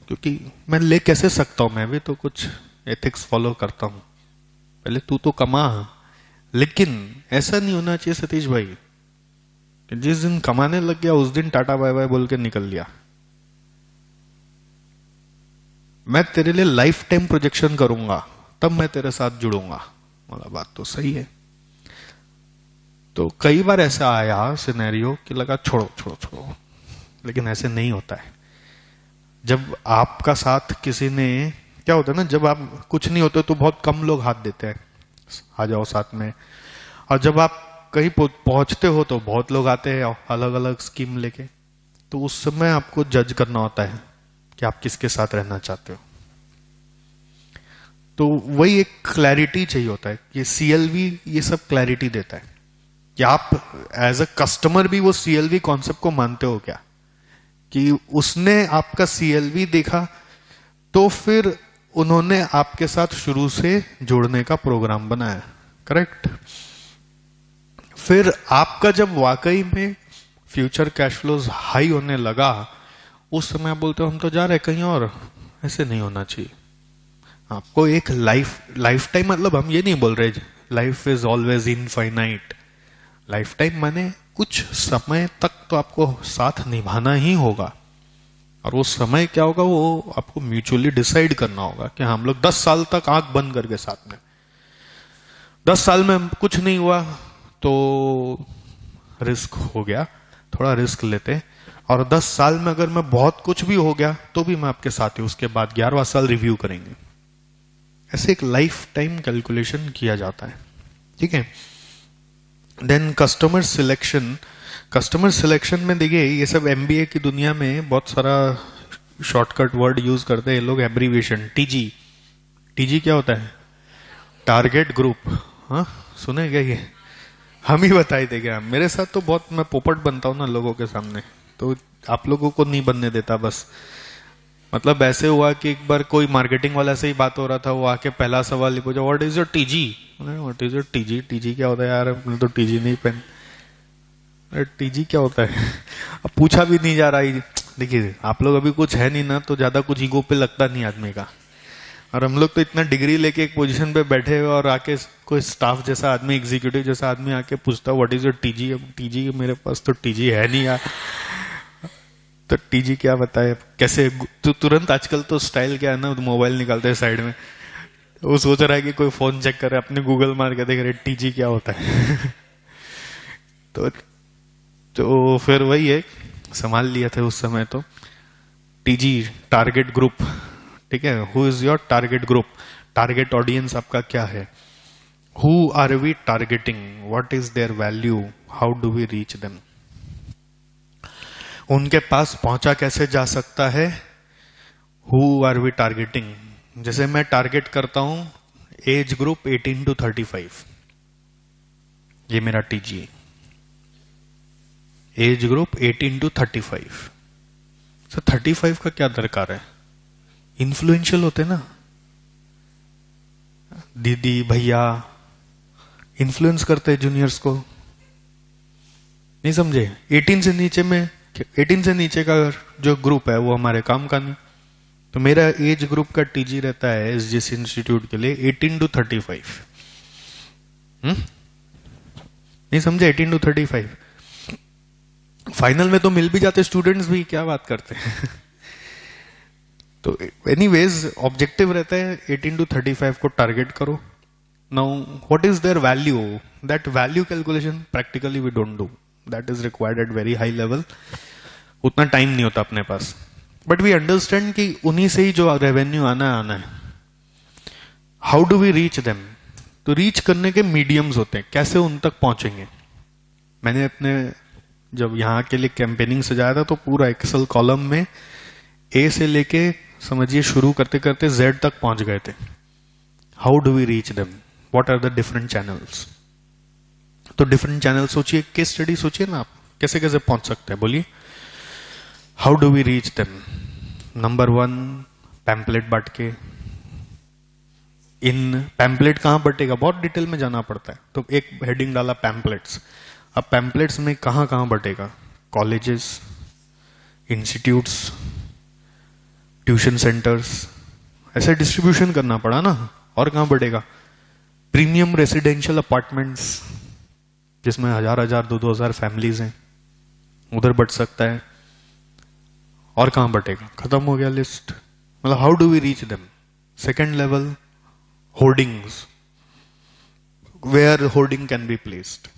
क्योंकि मैं ले कैसे सकता हूं, मैं भी तो कुछ एथिक्स फॉलो करता हूं, पहले तू तो कमा। लेकिन ऐसा नहीं होना चाहिए सतीश भाई कि जिस दिन कमाने लग गया उस दिन टाटा बाय बाय बोल के निकल लिया। मैं तेरे लिए लाइफ टाइम प्रोजेक्शन करूंगा, तब मैं तेरे साथ जुड़ूंगा। मतलब बात तो सही है। तो कई बार ऐसा आया सिनेरियो कि लगा छोड़ो छोड़ो छोड़ो, लेकिन ऐसे नहीं होता है। जब आपका साथ किसी ने, क्या होता है ना, जब आप कुछ नहीं होते तो बहुत कम लोग हाथ देते हैं, आ जाओ साथ में। और जब आप कहीं पहुंचते हो तो बहुत लोग आते हैं अलग अलग स्कीम लेके। तो उस समय आपको जज करना होता है कि आप किसके साथ रहना चाहते हो। तो वही एक क्लैरिटी चाहिए होता है। ये सीएलवी ये सब क्लैरिटी देता है कि आप एज अ कस्टमर भी वो सीएलवी कॉन्सेप्ट को मानते हो क्या, कि उसने आपका सीएलवी देखा तो फिर उन्होंने आपके साथ शुरू से जोड़ने का प्रोग्राम बनाया, करेक्ट। फिर आपका जब वाकई में फ्यूचर कैश फ्लोज हाई होने लगा, उस समय आप बोलते हो हम तो जा रहे कहीं और। ऐसे नहीं होना चाहिए। आपको एक लाइफ टाइम, मतलब हम ये नहीं बोल रहे life is always infinite. Life time माने कुछ समय तक तो आपको साथ निभाना ही होगा, और वो समय क्या होगा वो आपको म्यूचुअली डिसाइड करना होगा कि हम लोग 10 साल तक आंख बंद करके साथ में, 10 साल में कुछ नहीं हुआ तो रिस्क हो गया, थोड़ा रिस्क लेते, और 10 साल में अगर मैं बहुत कुछ भी हो गया तो भी मैं आपके साथ ही, उसके बाद 11वां साल रिव्यू करेंगे। ऐसे एक लाइफ टाइम कैलकुलेशन किया जाता है, ठीक है। Then customer selection. Customer selection में देखिए ये सब एमबीए की दुनिया में बहुत सारा शॉर्टकट वर्ड यूज करते हैं लोग, एब्रीविएशन। टीजी, टीजी क्या होता है? Target group. हाँ सुने क्या ये? हम ही बताए थे क्या? मेरे साथ तो बहुत, मैं पोपट बनता हूं ना लोगों के सामने, तो आप लोगों को नहीं बनने देता बस। मतलब ऐसे हुआ कि एक बार कोई मार्केटिंग वाला से ही बात हो रहा था, वो आके पहला सवाल ही पूछा, what is your TG? What is your TG? TG क्या होता है यार? मैंने तो टीजी नहीं पहन। अरे टीजी क्या होता है? अब पूछा भी नहीं जा रहा। देखिए आप लोग अभी कुछ है नहीं ना, तो ज्यादा कुछ ईगो पे लगता नहीं आदमी का। और हम लोग तो इतना डिग्री लेके एक पोजीशन पे बैठे हुए, और आके कोई स्टाफ जैसा आदमी, एग्जीक्यूटिव जैसा आदमी आके पूछता व्हाट इज योर टीजी? अब टीजी मेरे पास तो टीजी है नहीं यार, तो टीजी क्या बताए कैसे? तो तुरंत आजकल तो स्टाइल क्या है ना, मोबाइल निकालते हैं साइड में, वो सोच रहा है कि कोई फोन चेक करे, अपने गूगल मार के देख रहे टीजी क्या होता है। तो फिर वही है, संभाल लिया था उस समय तो। टीजी टारगेट ग्रुप, ठीक है। Who is your target group? Target audience आपका क्या है? Who are we targeting? What is their value? How do we reach them? उनके पास पहुंचा कैसे जा सकता है? Who are we targeting? जैसे मैं टारगेट करता हूं एज ग्रुप 18 to 35, ये मेरा टीजी है। Age group 18 to 35। तो 35 का क्या दरकार है? इन्फ्लुएंशियल होते ना, दीदी भैया इन्फ्लुएंस करते हैं जूनियर्स को, नहीं समझे? 18 से नीचे का जो ग्रुप है वो हमारे काम का नहीं। तो मेरा एज ग्रुप का टीजी रहता है एसजीएस इंस्टीट्यूट के लिए 18 to 35। नहीं समझे? 18 to 35। फाइनल में तो मिल भी जाते स्टूडेंट्स भी, क्या बात करते हैं। तो एनीवेज ऑब्जेक्टिव रहता है 18 to 35 को टारगेट करो। Now what is their value? That value calculation practically we don't do, that is required at very high level. उतना टाइम नहीं होता अपने पास, बट वी अंडरस्टैंड कि उन्हीं से ही जो रेवेन्यू आना है। How do we reach them? तो रीच करने के मीडियम्स होते हैं, कैसे उन तक पहुंचेंगे। मैंने अपने जब यहाँ के लिए कैंपेनिंग सजाया था तो पूरा एक्सेल कॉलम में ए से लेके समझिए शुरू करते करते जेड तक पहुंच गए थे। How do we reach them? What are the different channels? तो डिफरेंट चैनल सोचिए, केस स्टडी सोचिए ना आप, कैसे कैसे पहुंच सकते हैं, बोलिए। How do we reach them? Number 1, pamphlet बांट के। इन पैम्पलेट कहां बटेगा? बहुत डिटेल में जाना पड़ता है, तो एक हेडिंग डाला पैम्पलेट्स। अब पैम्पलेट्स में कहां कहां बटेगा? कॉलेजेस, इंस्टीट्यूट्स, ट्यूशन सेंटर्स, ऐसे डिस्ट्रीब्यूशन करना पड़ा ना। और कहां बढ़ेगा? प्रीमियम रेसिडेंशियल अपार्टमेंट्स जिसमें 1000 2,000 फैमिलीज हैं, उधर बढ़ सकता है। और कहां बटेगा? खत्म हो गया लिस्ट। मतलब how do we reach them? Second level, hoardings, where hoarding can be placed.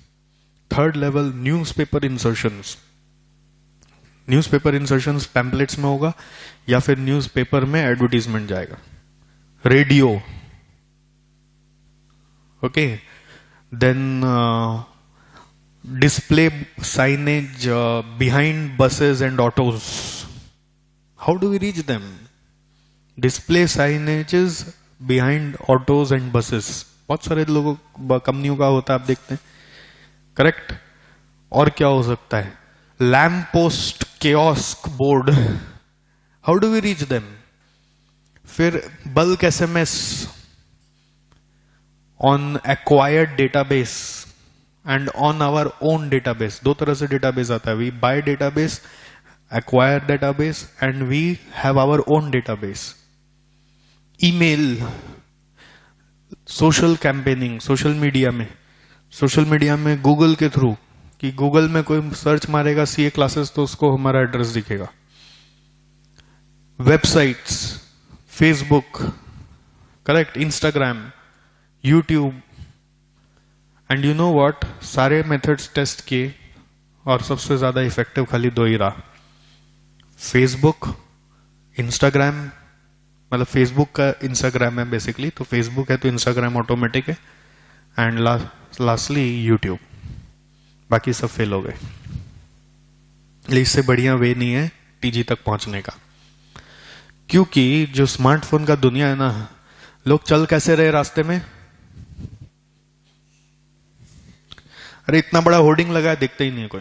Third level, newspaper insertions. Newspaper insertions pamphlets में होगा या फिर न्यूज़पेपर में एडवर्टीजमेंट जाएगा। Radio, okay. Then display signage behind buses and autos. How do we reach them? Display signages behind autos and buses, बहुत सारे लोगों कंपनियों का होता है, आप देखते हैं, करेक्ट। और क्या हो सकता है? Lamp post, kiosk board. How do we reach them? फिर bulk SMS on acquired database and on our own database. दो तरह से डेटाबेस आता है, we buy database, acquire database, and we have our own database. Email, social campaigning, social media में गूगल के थ्रू, कि गूगल में कोई सर्च मारेगा सीए क्लासेस तो उसको हमारा एड्रेस दिखेगा। Websites, Facebook, correct, Instagram, YouTube. And you know what, सारे मेथड्स टेस्ट किए और सबसे ज्यादा इफेक्टिव खाली दो ही रहा। फेसबुक, इंस्टाग्राम, मतलब फेसबुक का इंस्टाग्राम है बेसिकली, तो फेसबुक है तो इंस्टाग्राम ऑटोमेटिक है, एंड लास्टली यूट्यूब। बाकी सब फेल हो गए। इससे बढ़िया वे नहीं है टीजी तक पहुंचने का, क्योंकि जो स्मार्टफोन का दुनिया है ना, लोग चल कैसे रहे रास्ते में? अरे इतना बड़ा होर्डिंग लगा है, दिखता ही नहीं है कोई।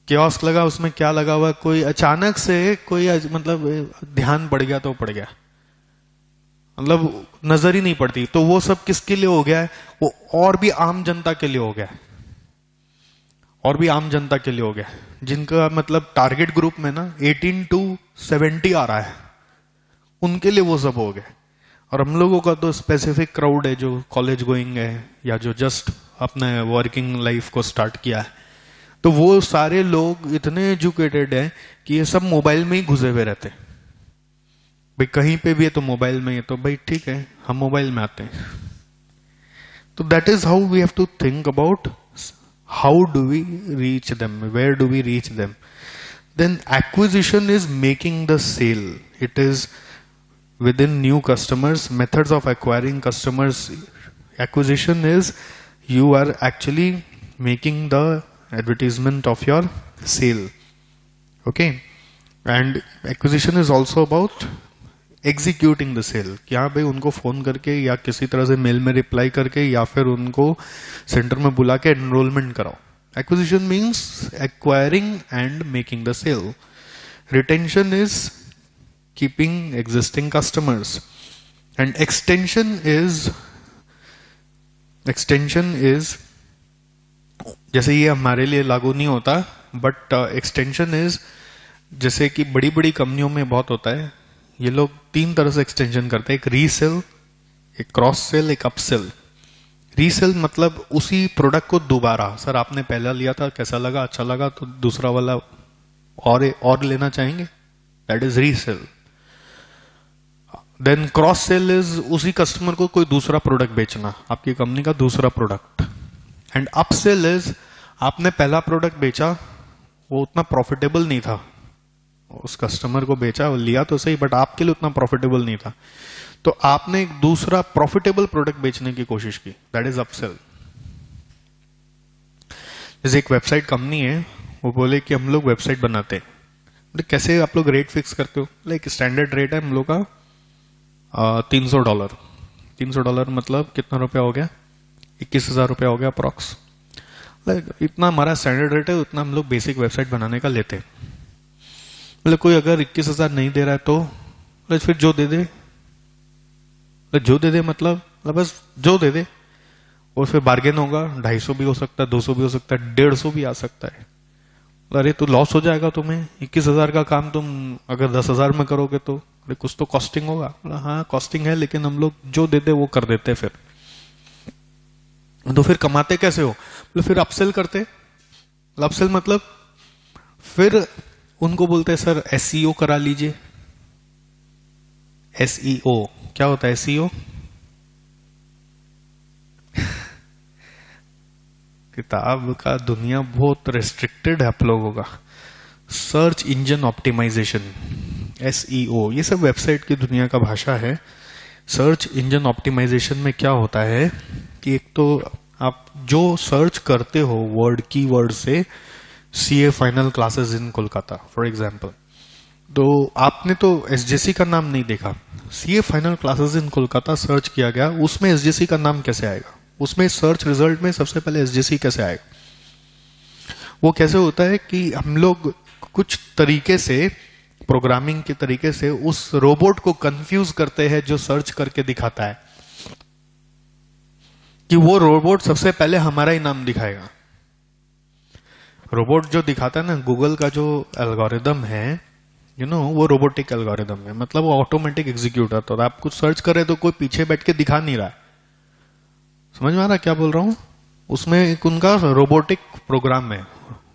कियोस्क लगा, उसमें क्या लगा हुआ? कोई अचानक से कोई मतलब ध्यान पड़ गया तो पड़ गया, मतलब नजर ही नहीं पड़ती। तो वो सब किसके लिए हो गया है? वो और भी आम जनता के लिए हो गया है, और भी आम जनता के लिए हो गया है, जिनका मतलब टारगेट ग्रुप में ना 18 to 70 आ रहा है, उनके लिए वो सब हो गया। और हम लोगों का तो स्पेसिफिक क्राउड है जो कॉलेज गोइंग है या जो जस्ट अपने वर्किंग लाइफ को स्टार्ट किया है। तो वो सारे लोग इतने एजुकेटेड हैं कि ये सब मोबाइल में ही घुसे हुए रहते हैं। भाई कहीं पे भी है तो मोबाइल में है, तो भाई ठीक है हम मोबाइल में आते हैं। तो that is how we have to think about how do we reach them, where do we reach them. Then acquisition is making the sale, it is within new customers, methods of acquiring customers. Acquisition is you are actually making the advertisement of your sale, okay? And acquisition is also about executing the sale, कि हाँ भाई उनको फोन करके या किसी तरह से मेल में रिप्लाई करके या फिर उनको सेंटर में बुला के एनरोलमेंट कराओ। Acquisition means acquiring and making the sale. Retention is keeping existing customers. And extension is जैसे ये हमारे लिए लागू नहीं होता, बट एक्सटेंशन इज जैसे कि बड़ी बड़ी कंपनियों में बहुत होता है, ये लोग 3 तरह से एक्सटेंशन करते हैं, एक रीसेल, एक क्रॉस सेल, एक अपसेल। रीसेल मतलब उसी प्रोडक्ट को दोबारा, सर आपने पहला लिया था कैसा लगा, अच्छा लगा तो दूसरा वाला और लेना चाहेंगे, that is resale. Then cross sell is उसी कस्टमर को कोई दूसरा प्रोडक्ट बेचना, आपकी कंपनी का दूसरा प्रोडक्ट। एंड अपसेल इज आपने पहला प्रोडक्ट बेचा, वो उतना प्रॉफिटेबल नहीं था, उस कस्टमर को बेचा, वो लिया तो सही बट आपके लिए उतना प्रॉफिटेबल नहीं था, तो आपने एक दूसरा प्रॉफिटेबल प्रोडक्ट बेचने की कोशिश की, दैट इज अपसेल। जैसे एक वेबसाइट कंपनी है, वो बोले कि हम लोग वेबसाइट बनाते हैं, बोले कैसे आप लोग रेट फिक्स करते हो, लाइक स्टैंडर्ड रेट है हम लोग का $300। $300 मतलब कितना रुपया हो गया, 21,000 रुपया हो गया अप्रॉक्स। लाइक इतना हमारा स्टैंडर्ड रेट है, उतना हम लोग बेसिक वेबसाइट बनाने का लेते हैं। मतलब कोई अगर 21,000 नहीं दे रहा है तो फिर जो दे दे, जो दे दे मतलब बस जो दे दे, और फिर बार्गेन होगा, 250 भी हो सकता है, 200 भी हो सकता है, 150 भी आ सकता है। अरे तो लॉस हो जाएगा तुम्हें, 21,000 का काम तुम अगर 10,000 में करोगे तो अरे कुछ तो कॉस्टिंग होगा। हाँ कॉस्टिंग है, लेकिन हम लोग जो देते वो कर देते फिर। तो फिर कमाते कैसे हो, मतलब फिर अपसेल करते। अपसेल मतलब फिर उनको बोलते हैं सर एसईओ करा लीजिए। एसईओ क्या होता है, एसईओ किताब का दुनिया बहुत रेस्ट्रिक्टेड है आप लोगों का। सर्च इंजन ऑप्टिमाइजेशन, एसईओ, ये सब वेबसाइट की दुनिया का भाषा है। सर्च इंजन ऑप्टिमाइजेशन में क्या होता है कि एक तो आप जो सर्च करते हो वर्ड कीवर्ड से, CA final classes in Kolkata for example, तो आपने तो एसजेसी का नाम नहीं देखा, CA final classes in Kolkata search किया गया, उसमें एसजेसी का नाम कैसे आएगा, उसमें सर्च रिजल्ट में सबसे पहले एसजेसी कैसे आएगा। वो कैसे होता है कि हम लोग कुछ तरीके से, प्रोग्रामिंग के तरीके से उस रोबोट को कंफ्यूज करते हैं जो सर्च करके दिखाता है, कि वो रोबोट सबसे पहले हमारा ही नाम दिखाएगा। रोबोट जो दिखाता है ना, गूगल का जो एल्गोरिदम है, वो रोबोटिक एल्गोरिदम है, मतलब वो ऑटोमेटिक एग्जीक्यूट होता है। आप कुछ सर्च करें तो कोई पीछे बैठ के दिखा नहीं रहा है, समझ में आ रहा क्या बोल रहा हूं, उसमें एक उनका रोबोटिक प्रोग्राम है।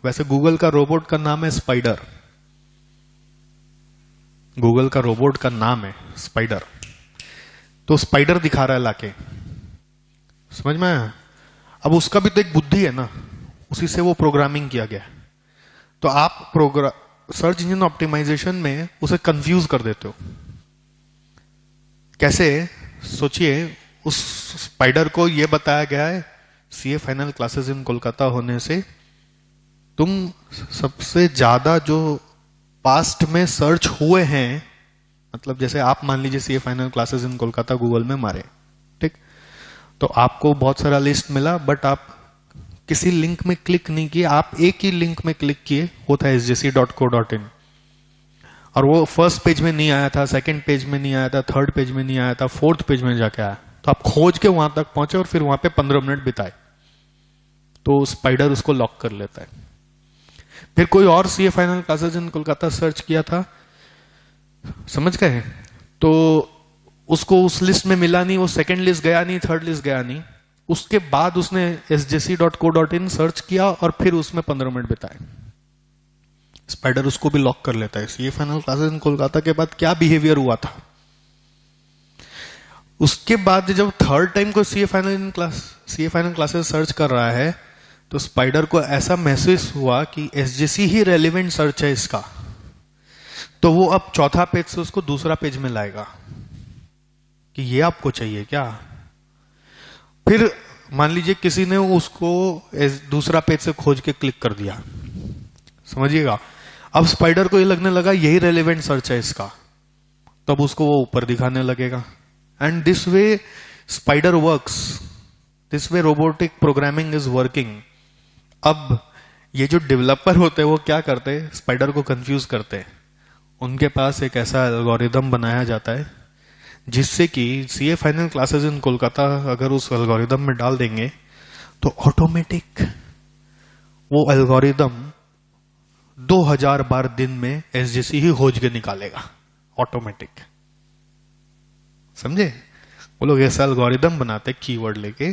वैसे गूगल का रोबोट का नाम है स्पाइडर, गूगल का रोबोट का नाम है स्पाइडर, तो स्पाइडर दिखा रहा है लाके, समझ में आया। अब उसका भी तो एक बुद्धि है ना, उसी से वो प्रोग्रामिंग किया गया। तो आप सर्च इंजन ऑप्टिमाइजेशन में उसे कंफ्यूज कर देते हो। कैसे, सोचिए, उस स्पाइडर को यह बताया गया है CA final classes in Kolkata होने से तुम सबसे ज्यादा जो पास्ट में सर्च हुए हैं, मतलब जैसे आप मान लीजिए CA final classes in Kolkata Google में मारे, ठीक, तो आपको बहुत सारा लिस्ट मिला, बट आप किसी लिंक में क्लिक नहीं किए, आप एक ही लिंक में क्लिक किए, वो था sjc.co.in, और वो फर्स्ट पेज में नहीं आया था, सेकंड पेज में नहीं आया था, थर्ड पेज में नहीं आया था, फोर्थ पेज में जाके आया, तो आप खोज के वहां तक पहुंचे और फिर वहां पे 15 मिनट बिताए, तो स्पाइडर उसको लॉक कर लेता है। फिर कोई और CA final classes in Kolkata search किया था, समझ गए, तो उसको उस लिस्ट में मिला नहीं, वो सेकंड लिस्ट गया नहीं, थर्ड लिस्ट गया नहीं, उसके बाद उसने sjc.co.in सर्च किया और फिर उसमें 15 मिनट बिताए, स्पाइडर उसको भी लॉक कर लेता है। CA final classes in Kolkata के बाद क्या बिहेवियर हुआ था, उसके बाद जब थर्ड टाइम को सीए फाइनल क्लासेस सर्च कर रहा है, तो स्पाइडर को ऐसा महसूस हुआ कि एसजेसी ही रेलिवेंट सर्च है इसका, तो वो अब चौथा पेज से उसको दूसरा पेज में लाएगा कि ये आपको चाहिए क्या। फिर मान लीजिए किसी ने उसको दूसरा पेज से खोज के क्लिक कर दिया, समझिएगा, अब स्पाइडर को ये लगने लगा यही रेलेवेंट सर्च है इसका, तब उसको वो ऊपर दिखाने लगेगा। And this way spider works, this way robotic programming is working. अब ये जो डेवलपर होते हैं वो क्या करते हैं, स्पाइडर को कंफ्यूज करते हैं। उनके पास एक ऐसा एल्गोरिदम बनाया जाता है जिससे कि CA final classes in Kolkata अगर उस एल्गोरिदम में डाल देंगे तो ऑटोमेटिक वो एल्गोरिदम 2000 बार दिन में एसजीसी ही खोज के निकालेगा, ऑटोमेटिक। समझे? वो लोग ऐसा एल्गोरिदम बनाते कीवर्ड लेके,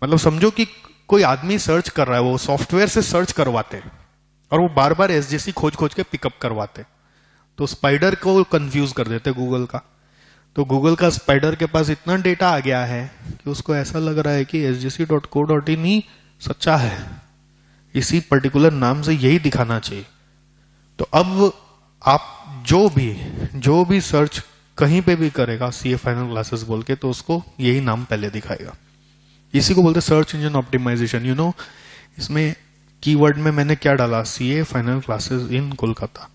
मतलब समझो कि कोई आदमी सर्च कर रहा है, वो सॉफ्टवेयर से सर्च करवाते और वो बार बार एसजीसी खोज खोज के पिकअप करवाते, तो स्पाइडर को कंफ्यूज कर देते गूगल का। तो गूगल का स्पाइडर के पास इतना डेटा आ गया है कि उसको ऐसा लग रहा है कि sgc.co.in ही सच्चा है, इसी पर्टिकुलर नाम से यही दिखाना चाहिए। तो अब आप जो भी सर्च कहीं पे भी करेगा सीए फाइनल क्लासेस बोल के, तो उसको यही नाम पहले दिखाएगा। इसी को बोलते search engine optimisation. You know, इसमें कीवर्ड में मैंने क्या डाला, CA final classes in Kolkata,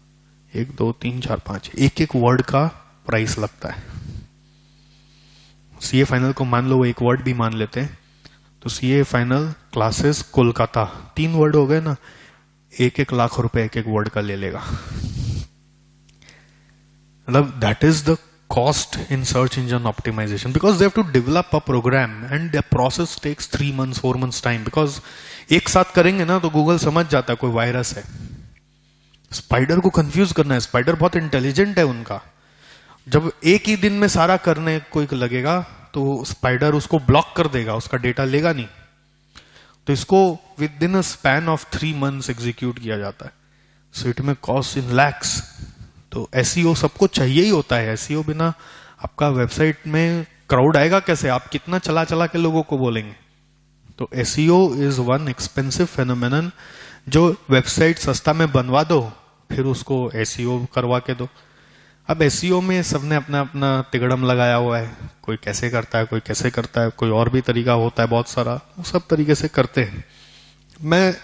1 2 3 4 5, एक वर्ड का प्राइस लगता है। सीए फाइनल को मान लो वो एक वर्ड भी मान लेते हैं, तो CA final classes Kolkata 3 word हो गए ना, 1 लाख रुपए एक वर्ड का ले लेगा। मतलब that is the cost in search engine optimization, because they have to develop a program and the process takes 3 months 4 months time, because एक साथ करेंगे ना तो गूगल समझ जाता है कोई वायरस है। स्पाइडर को कंफ्यूज करना है, स्पाइडर बहुत इंटेलिजेंट है उनका। जब एक ही दिन में सारा करने कोई लगेगा तो स्पाइडर उसको ब्लॉक कर देगा, उसका डेटा लेगा नहीं। तो इसको with in a span of 3 months execute किया जाता है। सो इट में कॉस्ट इन लैक्स। तो एसईओ सबको चाहिए ही होता है। एसईओ बिना आपका वेबसाइट में क्राउड आएगा कैसे? आप कितना चला चला के लोगों को बोलेंगे? तो SEO is one expensive phenomenon. जो वेबसाइट सस्ता में बनवा दो फिर उसको एसईओ करवा के दो। अब एसईओ में सबने अपना अपना तिगड़म लगाया हुआ है, कोई कैसे करता है, कोई कैसे करता है, कोई और भी तरीका होता है बहुत सारा, वो सब तरीके से करते हैं। मैं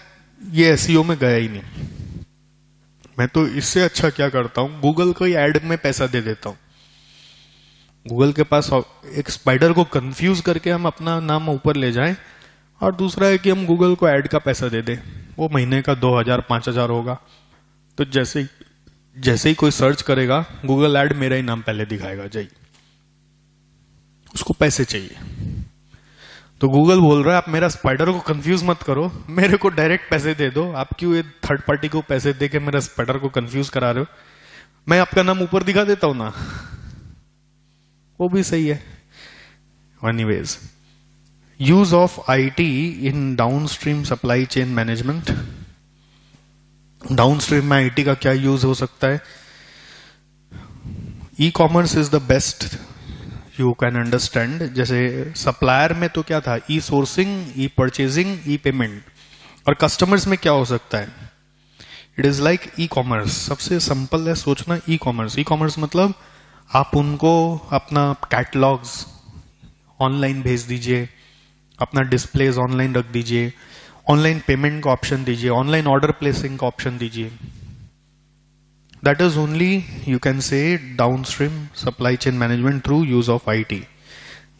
ये एसईओ में गया ही नहीं। मैं तो इससे अच्छा क्या करता हूं, गूगल को ही एड में पैसा दे देता हूं। गूगल के पास एक स्पाइडर को कंफ्यूज करके हम अपना नाम ऊपर ले जाएं, और दूसरा है कि हम गूगल को ऐड का पैसा दे दें। वो महीने का 2000 5000 होगा। तो जैसे ही कोई सर्च करेगा गूगल ऐड मेरा ही नाम पहले दिखाएगा, जय उसको पैसे चाहिए। तो गूगल बोल रहा है आप मेरा स्पाइडर को कंफ्यूज मत करो, मेरे को डायरेक्ट पैसे दे दो। आप क्यों ये थर्ड पार्टी को पैसे दे के मेरा स्पाइडर को कंफ्यूज करा रहे हो? मैं आपका नाम ऊपर दिखा देता हूं ना, वो भी सही है। Anyways, use of IT in downstream supply chain management. Downstream में आईटी का क्या यूज हो सकता है? E commerce is the best you can understand. जैसे सप्लायर में तो क्या था, ई सोर्सिंग, ई परचेजिंग, ई पेमेंट। और कस्टमर्स में क्या हो सकता है? It is like e commerce. सबसे सिंपल है सोचना ई कॉमर्स। ई कॉमर्स मतलब आप उनको अपना कैटलॉग्स ऑनलाइन भेज दीजिए, अपना डिस्प्लेज ऑनलाइन रख दीजिए, ऑनलाइन पेमेंट का ऑप्शन दीजिए, ऑनलाइन ऑर्डर प्लेसिंग का ऑप्शन दीजिए। That is only, you can say, downstream supply chain management through use of IT.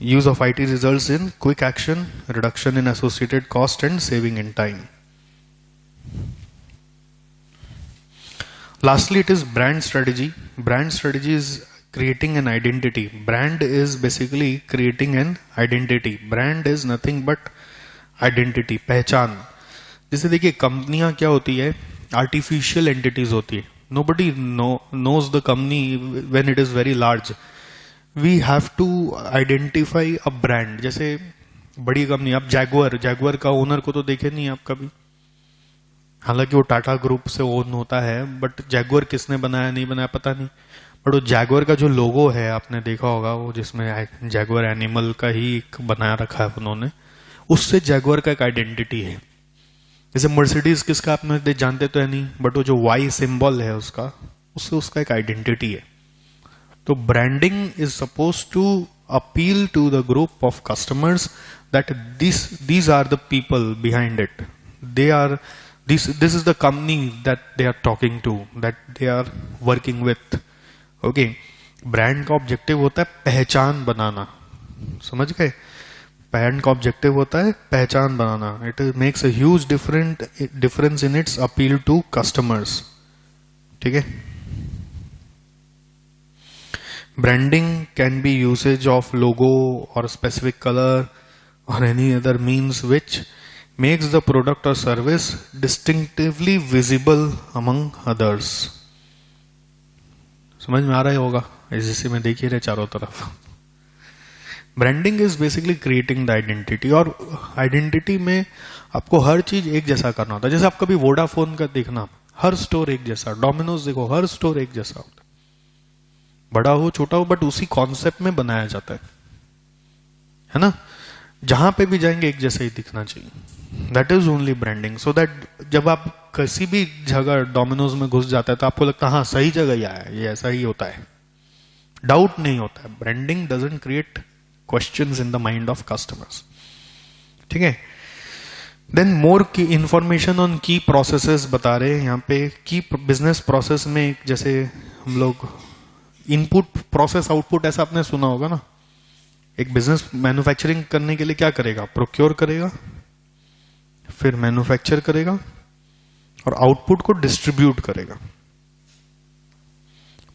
Use of IT results in quick action, reduction in associated cost, and saving in time. Lastly, it is brand strategy. Brand strategy is creating an identity. Brand is basically creating an identity. Brand is nothing but identity, पहचान। जैसे देखिए कंपनियां क्या होती है, आर्टिफिशियल एंटिटीज होती है। Nobody knows the company when it is very large. We have to identify a brand. जैसे बड़ी कंपनी, आप जैगुआर का ओनर को तो देखे नहीं आप कभी, हालांकि वो टाटा ग्रुप से ओन होता है, बट जैगुआर किसने बनाया नहीं बनाया पता नहीं। बट वो जैगुआर का जो लोगो है आपने देखा होगा, वो जिसमें जैगुआर एनिमल का ही बनाया रखा है उन्होंने, उससे जैगुआर का एक आइडेंटिटी है। जैसे मर्सिडीज किसका आपने जानते तो है नहीं, बट वो जो वाई सिंबल है उसका, उससे उसका एक आइडेंटिटी है। तो branding is suppose to appeal to the group of customers that these are the people behind it, they are this is the company that they are talking to, that they are working with. Okay, brand का ऑब्जेक्टिव होता है पहचान बनाना, समझ गए? ब्रांड का ऑब्जेक्टिव होता है पहचान बनाना। It makes a huge difference in its appeal to customers. ठीक है, Branding can be usage of logo or specific color or any other means which makes the product or service distinctively visible among others. समझ में आ रहा ही होगा, जैसे में देखिए रहे चारों तरफ. Branding is basically creating the identity, और आइडेंटिटी में आपको हर चीज एक जैसा करना होता है. जैसे आप कभी वोडाफोन का देखना, हर स्टोर एक जैसा, डोमिनोज देखो हर स्टोर एक जैसा होता है, बड़ा हो छोटा हो, बट उसी कॉन्सेप्ट में बनाया जाता है ना. जहां पे भी जाएंगे एक जैसा ही दिखना चाहिए. That is only branding. So that जब आप किसी भी जगह डोमिनोज में घुस जाता है तो आपको लगता है हाँ सही जगह ही आया, ये ऐसा ही होता है, डाउट नहीं होता है. Branding doesn't create questions in the mind of customers. ठीक है. देन मोर की इंफॉर्मेशन ऑन की प्रोसेसेस बता रहे हैं यहाँ पे. की बिजनेस प्रोसेस में जैसे हम लोग इनपुट प्रोसेस आउटपुट ऐसा आपने सुना होगा ना. एक बिजनेस मैन्युफैक्चरिंग करने के लिए क्या करेगा, प्रोक्योर करेगा, फिर मैन्युफैक्चर करेगा और आउटपुट को डिस्ट्रीब्यूट करेगा.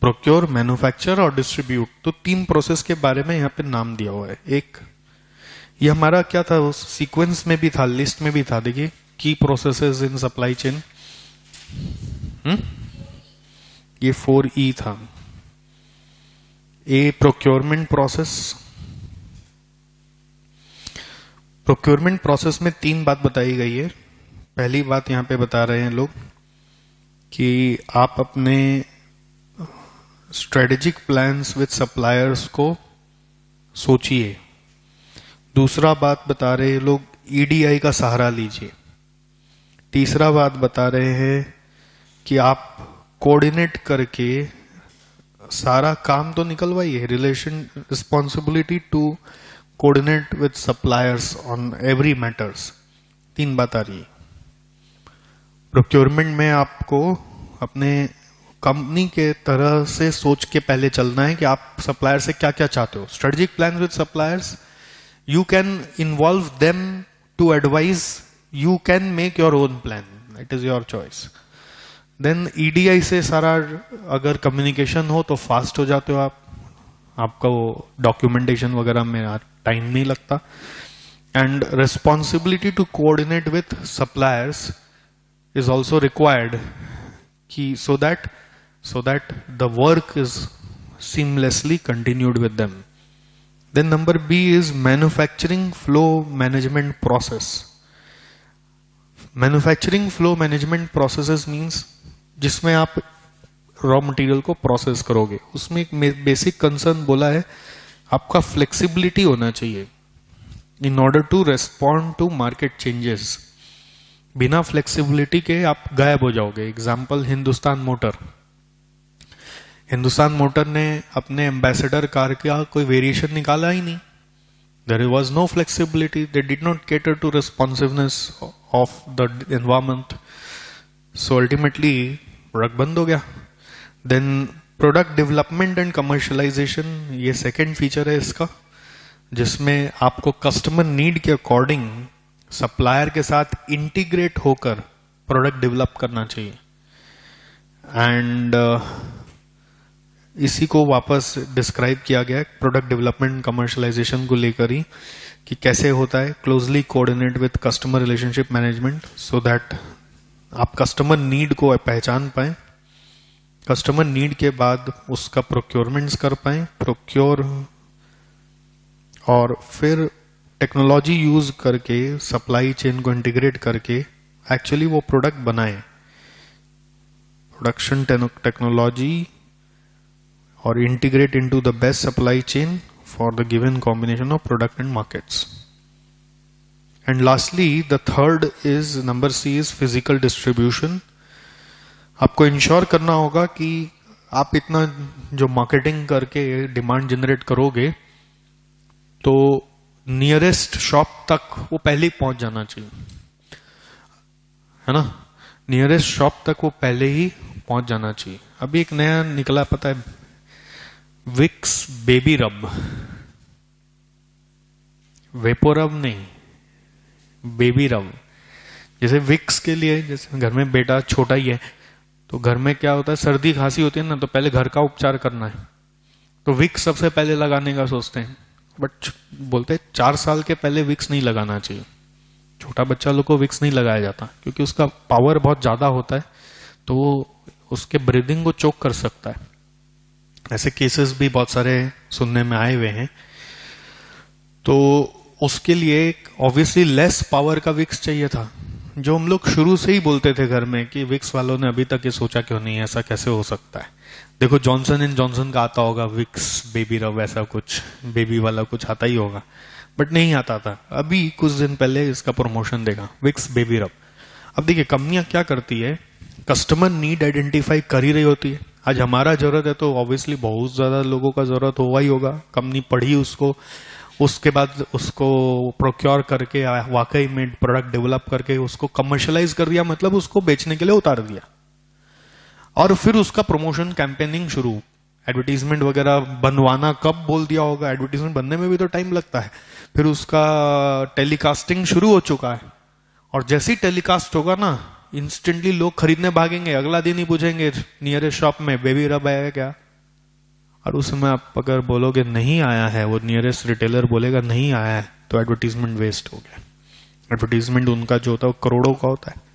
प्रोक्योर, मैन्युफैक्चर और डिस्ट्रीब्यूट, तो 3 प्रोसेस के बारे में यहाँ पे नाम दिया हुआ है. एक ये हमारा क्या था, उस सीक्वेंस में भी था, लिस्ट में भी था. देखिए की प्रोसेसेस इन सप्लाई चेन, ये 4E था. ए प्रोक्योरमेंट प्रोसेस. प्रोक्योरमेंट प्रोसेस में 3 बात बताई गई है. पहली बात यहां पे बता रहे हैं लोग कि आप अपने स्ट्रेटेजिक प्लान्स विद सप्लायर्स को सोचिए. दूसरा बात बता रहे हैं लोग ईडीआई का सहारा लीजिए. तीसरा बात बता रहे हैं कि आप कोऑर्डिनेट करके सारा काम तो निकलवाइए. Relation responsibility to coordinate with suppliers on every matters. 3 बात आ रही है. प्रोक्योरमेंट में आपको अपने कंपनी के तरह से सोच के पहले चलना है कि आप सप्लायर से क्या क्या चाहते हो. Strategic plan with suppliers, you can involve them to advise, you can make your own plan, it is your choice. Then EDI से सारा अगर कम्युनिकेशन हो तो फास्ट हो जाते हो आप, आपका वो डॉक्यूमेंटेशन वगैरह में टाइम नहीं लगता. And responsibility to coordinate with suppliers is also required कि so that the work is seamlessly continued with them. Then number B is manufacturing flow management process. Manufacturing flow management processes means जिसमें आप रॉ मटेरियल को प्रोसेस करोगे, उसमें एक बेसिक कंसर्न बोला है आपका फ्लेक्सिबिलिटी होना चाहिए in order to respond to market changes. बिना फ्लेक्सिबिलिटी के आप गायब हो जाओगे. एग्जाम्पल हिंदुस्तान मोटर. हिंदुस्तान मोटर ने अपने एम्बेसडर कार का कोई वेरिएशन निकाला ही नहीं. There was no flexibility. They did not cater to responsiveness of the environment. So ultimately product बंद हो गया. Then product development and commercialisation, ये सेकेंड फीचर है इसका, जिसमें आपको कस्टमर नीड के अकॉर्डिंग सप्लायर के साथ इंटीग्रेट होकर प्रोडक्ट डेवलप करना चाहिए. एंड इसी को वापस डिस्क्राइब किया गया प्रोडक्ट डेवलपमेंट कमर्शियलाइजेशन को लेकर ही कि कैसे होता है. Closely coordinate with customer relationship management so that आप कस्टमर नीड को पहचान पाए, कस्टमर नीड के बाद उसका प्रोक्योरमेंट्स कर पाए, प्रोक्योर, और फिर टेक्नोलॉजी यूज करके सप्लाई चेन को इंटीग्रेट करके एक्चुअली वो प्रोडक्ट बनाए. प्रोडक्शन टेक्नोलॉजी और integrate into the best supply chain for the given combination of product and markets. And lastly the third is number c is physical distribution. आपको इंश्योर करना होगा कि आप इतना जो मार्केटिंग करके डिमांड जनरेट करोगे तो नियरेस्ट शॉप तक वो पहले ही पहुंच जाना चाहिए, है ना. नियरेस्ट शॉप तक वो पहले ही पहुंच जाना चाहिए. अभी एक नया निकला पता है, विक्स बेबी रब. वेपो रब नहीं, बेबी रब. जैसे विक्स के लिए, जैसे घर में बेटा छोटा ही है तो घर में क्या होता है, सर्दी खांसी होती है ना, तो पहले घर का उपचार करना है तो विक्स सबसे पहले लगाने का सोचते हैं, बट बोलते हैं 4 साल के पहले विक्स नहीं लगाना चाहिए। छोटा बच्चा लोग को विक्स नहीं लगाया जाता क्योंकि उसका पावर बहुत ज्यादा होता है, तो वो उसके ब्रीदिंग को चोक कर सकता है। ऐसे केसेस भी बहुत सारे सुनने में आए हुए हैं। तो उसके लिए ऑब्वियसली लेस पावर का विक्स चाहिए था, जो हम लोग शुरू से ही बोलते थे घर में कि विक्स वालों ने अभी तक ये सोचा क्यों नहीं, ऐसा कैसे हो सकता है। देखो जॉनसन एंड जॉनसन का आता होगा विक्स बेबी रब, ऐसा कुछ बेबी वाला कुछ आता ही होगा, बट नहीं आता था। अभी कुछ दिन पहले इसका प्रमोशन देखा, विक्स बेबी रब। अब देखिए कंपनियां क्या करती है, कस्टमर नीड आइडेंटिफाई कर ही रही होती है। आज हमारा जरूरत है तो ऑब्वियसली बहुत ज्यादा लोगों का जरूरत हुआ ही होगा, कंपनी पढ़ी उसको, उसके बाद उसको प्रोक्योर करके वाकई में प्रोडक्ट डेवलप करके उसको कमर्शियलाइज कर दिया, मतलब उसको बेचने के लिए उतार दिया। और फिर उसका प्रमोशन कैंपेनिंग शुरू, एडवर्टीजमेंट वगैरह बनवाना कब बोल दिया होगा, एडवर्टीजमेंट बनने में भी तो टाइम लगता है। फिर उसका टेलीकास्टिंग शुरू हो चुका है, और जैसे ही टेलीकास्ट होगा ना इंस्टेंटली लोग खरीदने भागेंगे, अगला दिन ही पूछेंगे नियरेस्ट शॉप में बेबी रब आया क्या। और उस समय आप अगर बोलोगे नहीं आया है, वो नियरेस्ट रिटेलर बोलेगा नहीं आया है, तो एडवर्टीजमेंट वेस्ट हो गया। एडवर्टीजमेंट उनका जो होता है वो करोड़ों का होता है।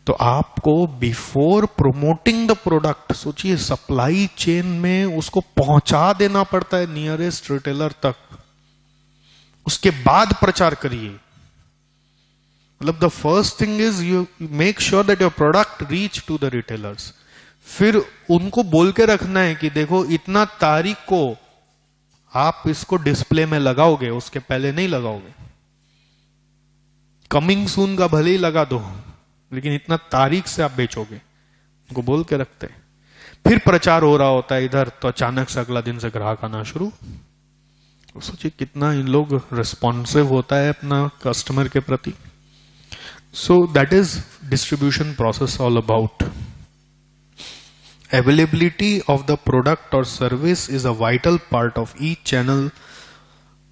तो आपको बिफोर प्रोमोटिंग द प्रोडक्ट, सोचिए सप्लाई चेन में उसको पहुंचा देना पड़ता है नियरेस्ट रिटेलर तक, उसके बाद प्रचार करिए। मतलब the first thing is you make sure that your product reach to the retailers. फिर उनको बोल के रखना है कि देखो इतना तारीख को आप इसको डिस्प्ले में लगाओगे, उसके पहले नहीं लगाओगे। कमिंग सून का भले ही लगा दो, लेकिन इतना तारीख से आप बेचोगे, उनको बोल के रखते हैं। फिर प्रचार हो रहा होता है इधर, तो अचानक से अगला दिन से ग्राहक आना शुरू। सोचिए कितना इन लोग रिस्पॉन्सिव होता है अपना कस्टमर के प्रति। So that is distribution process all about. Availability of the product or service is a vital part of each channel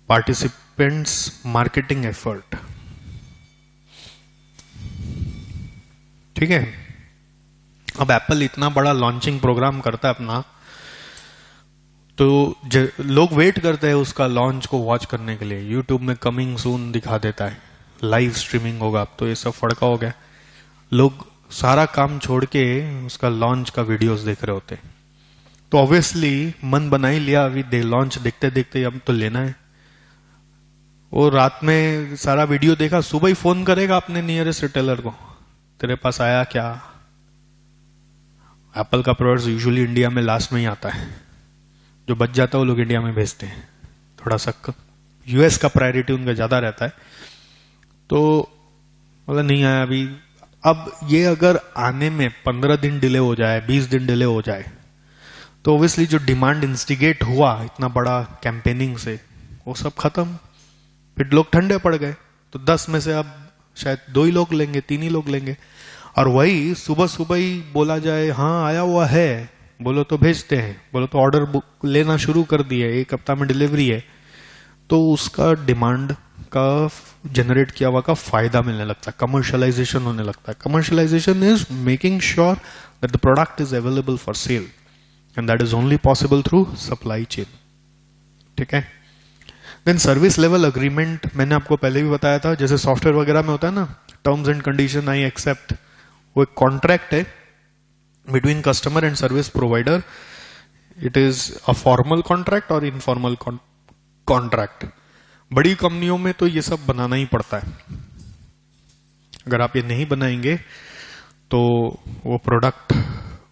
participants marketing effort. ठीक है, अब एप्पल इतना बड़ा लॉन्चिंग प्रोग्राम करता है अपना, तो लोग वेट करते हैं उसका लॉन्च को वॉच करने के लिए। यूट्यूब में कमिंग सून दिखा देता है, लाइव स्ट्रीमिंग होगा, अब तो ये सब फड़का हो गया। लोग सारा काम छोड़ के उसका लॉन्च का वीडियोस देख रहे होते। तो ऑब्वियसली मन बना ही लिया, अभी लॉन्च देखते देखते अब तो लेना है। वो रात में सारा वीडियो देखा, सुबह ही फोन करेगा अपने नियरेस्ट रिटेलर को, तेरे पास आया क्या। एप्पल का प्रोडक्ट यूजुअली इंडिया में लास्ट में ही आता है, जो बच जाता है वो लोग इंडिया में भेजते हैं। थोड़ा सा यूएस का प्रायोरिटी उनका ज्यादा रहता है। तो मतलब नहीं आया अभी। अब ये अगर आने में 15 दिन डिले हो जाए, 20 दिन डिले हो जाए, तो ऑब्वियसली जो डिमांड इंस्टिगेट हुआ इतना बड़ा कैंपेनिंग से, वो सब खत्म। फिर लोग ठंडे पड़ गए, तो 10 में से अब शायद 2 ही लोग लेंगे, 3 ही लोग लेंगे। और वही सुबह सुबह ही बोला जाए हाँ आया हुआ है, बोलो तो भेजते हैं, बोलो तो ऑर्डर बुक लेना शुरू कर दिए, 1 हफ्ता में डिलीवरी है, तो उसका डिमांड का जनरेट किया हुआ का फायदा मिलने लगता है, कमर्शियलाइजेशन होने लगता है। Commercialisation is making sure that the product is available for sale, and that is only possible through supply chain. ठीक है, देन सर्विस लेवल अग्रीमेंट, मैंने आपको पहले भी बताया था, जैसे सॉफ्टवेयर वगैरह में होता है ना, terms and condition I accept, वो एक कॉन्ट्रैक्ट है between customer and service provider. It is a formal contract और इनफॉर्मल कॉन्ट्रैक्ट। बड़ी कंपनियों में तो ये सब बनाना ही पड़ता है, अगर आप ये नहीं बनाएंगे तो वो प्रोडक्ट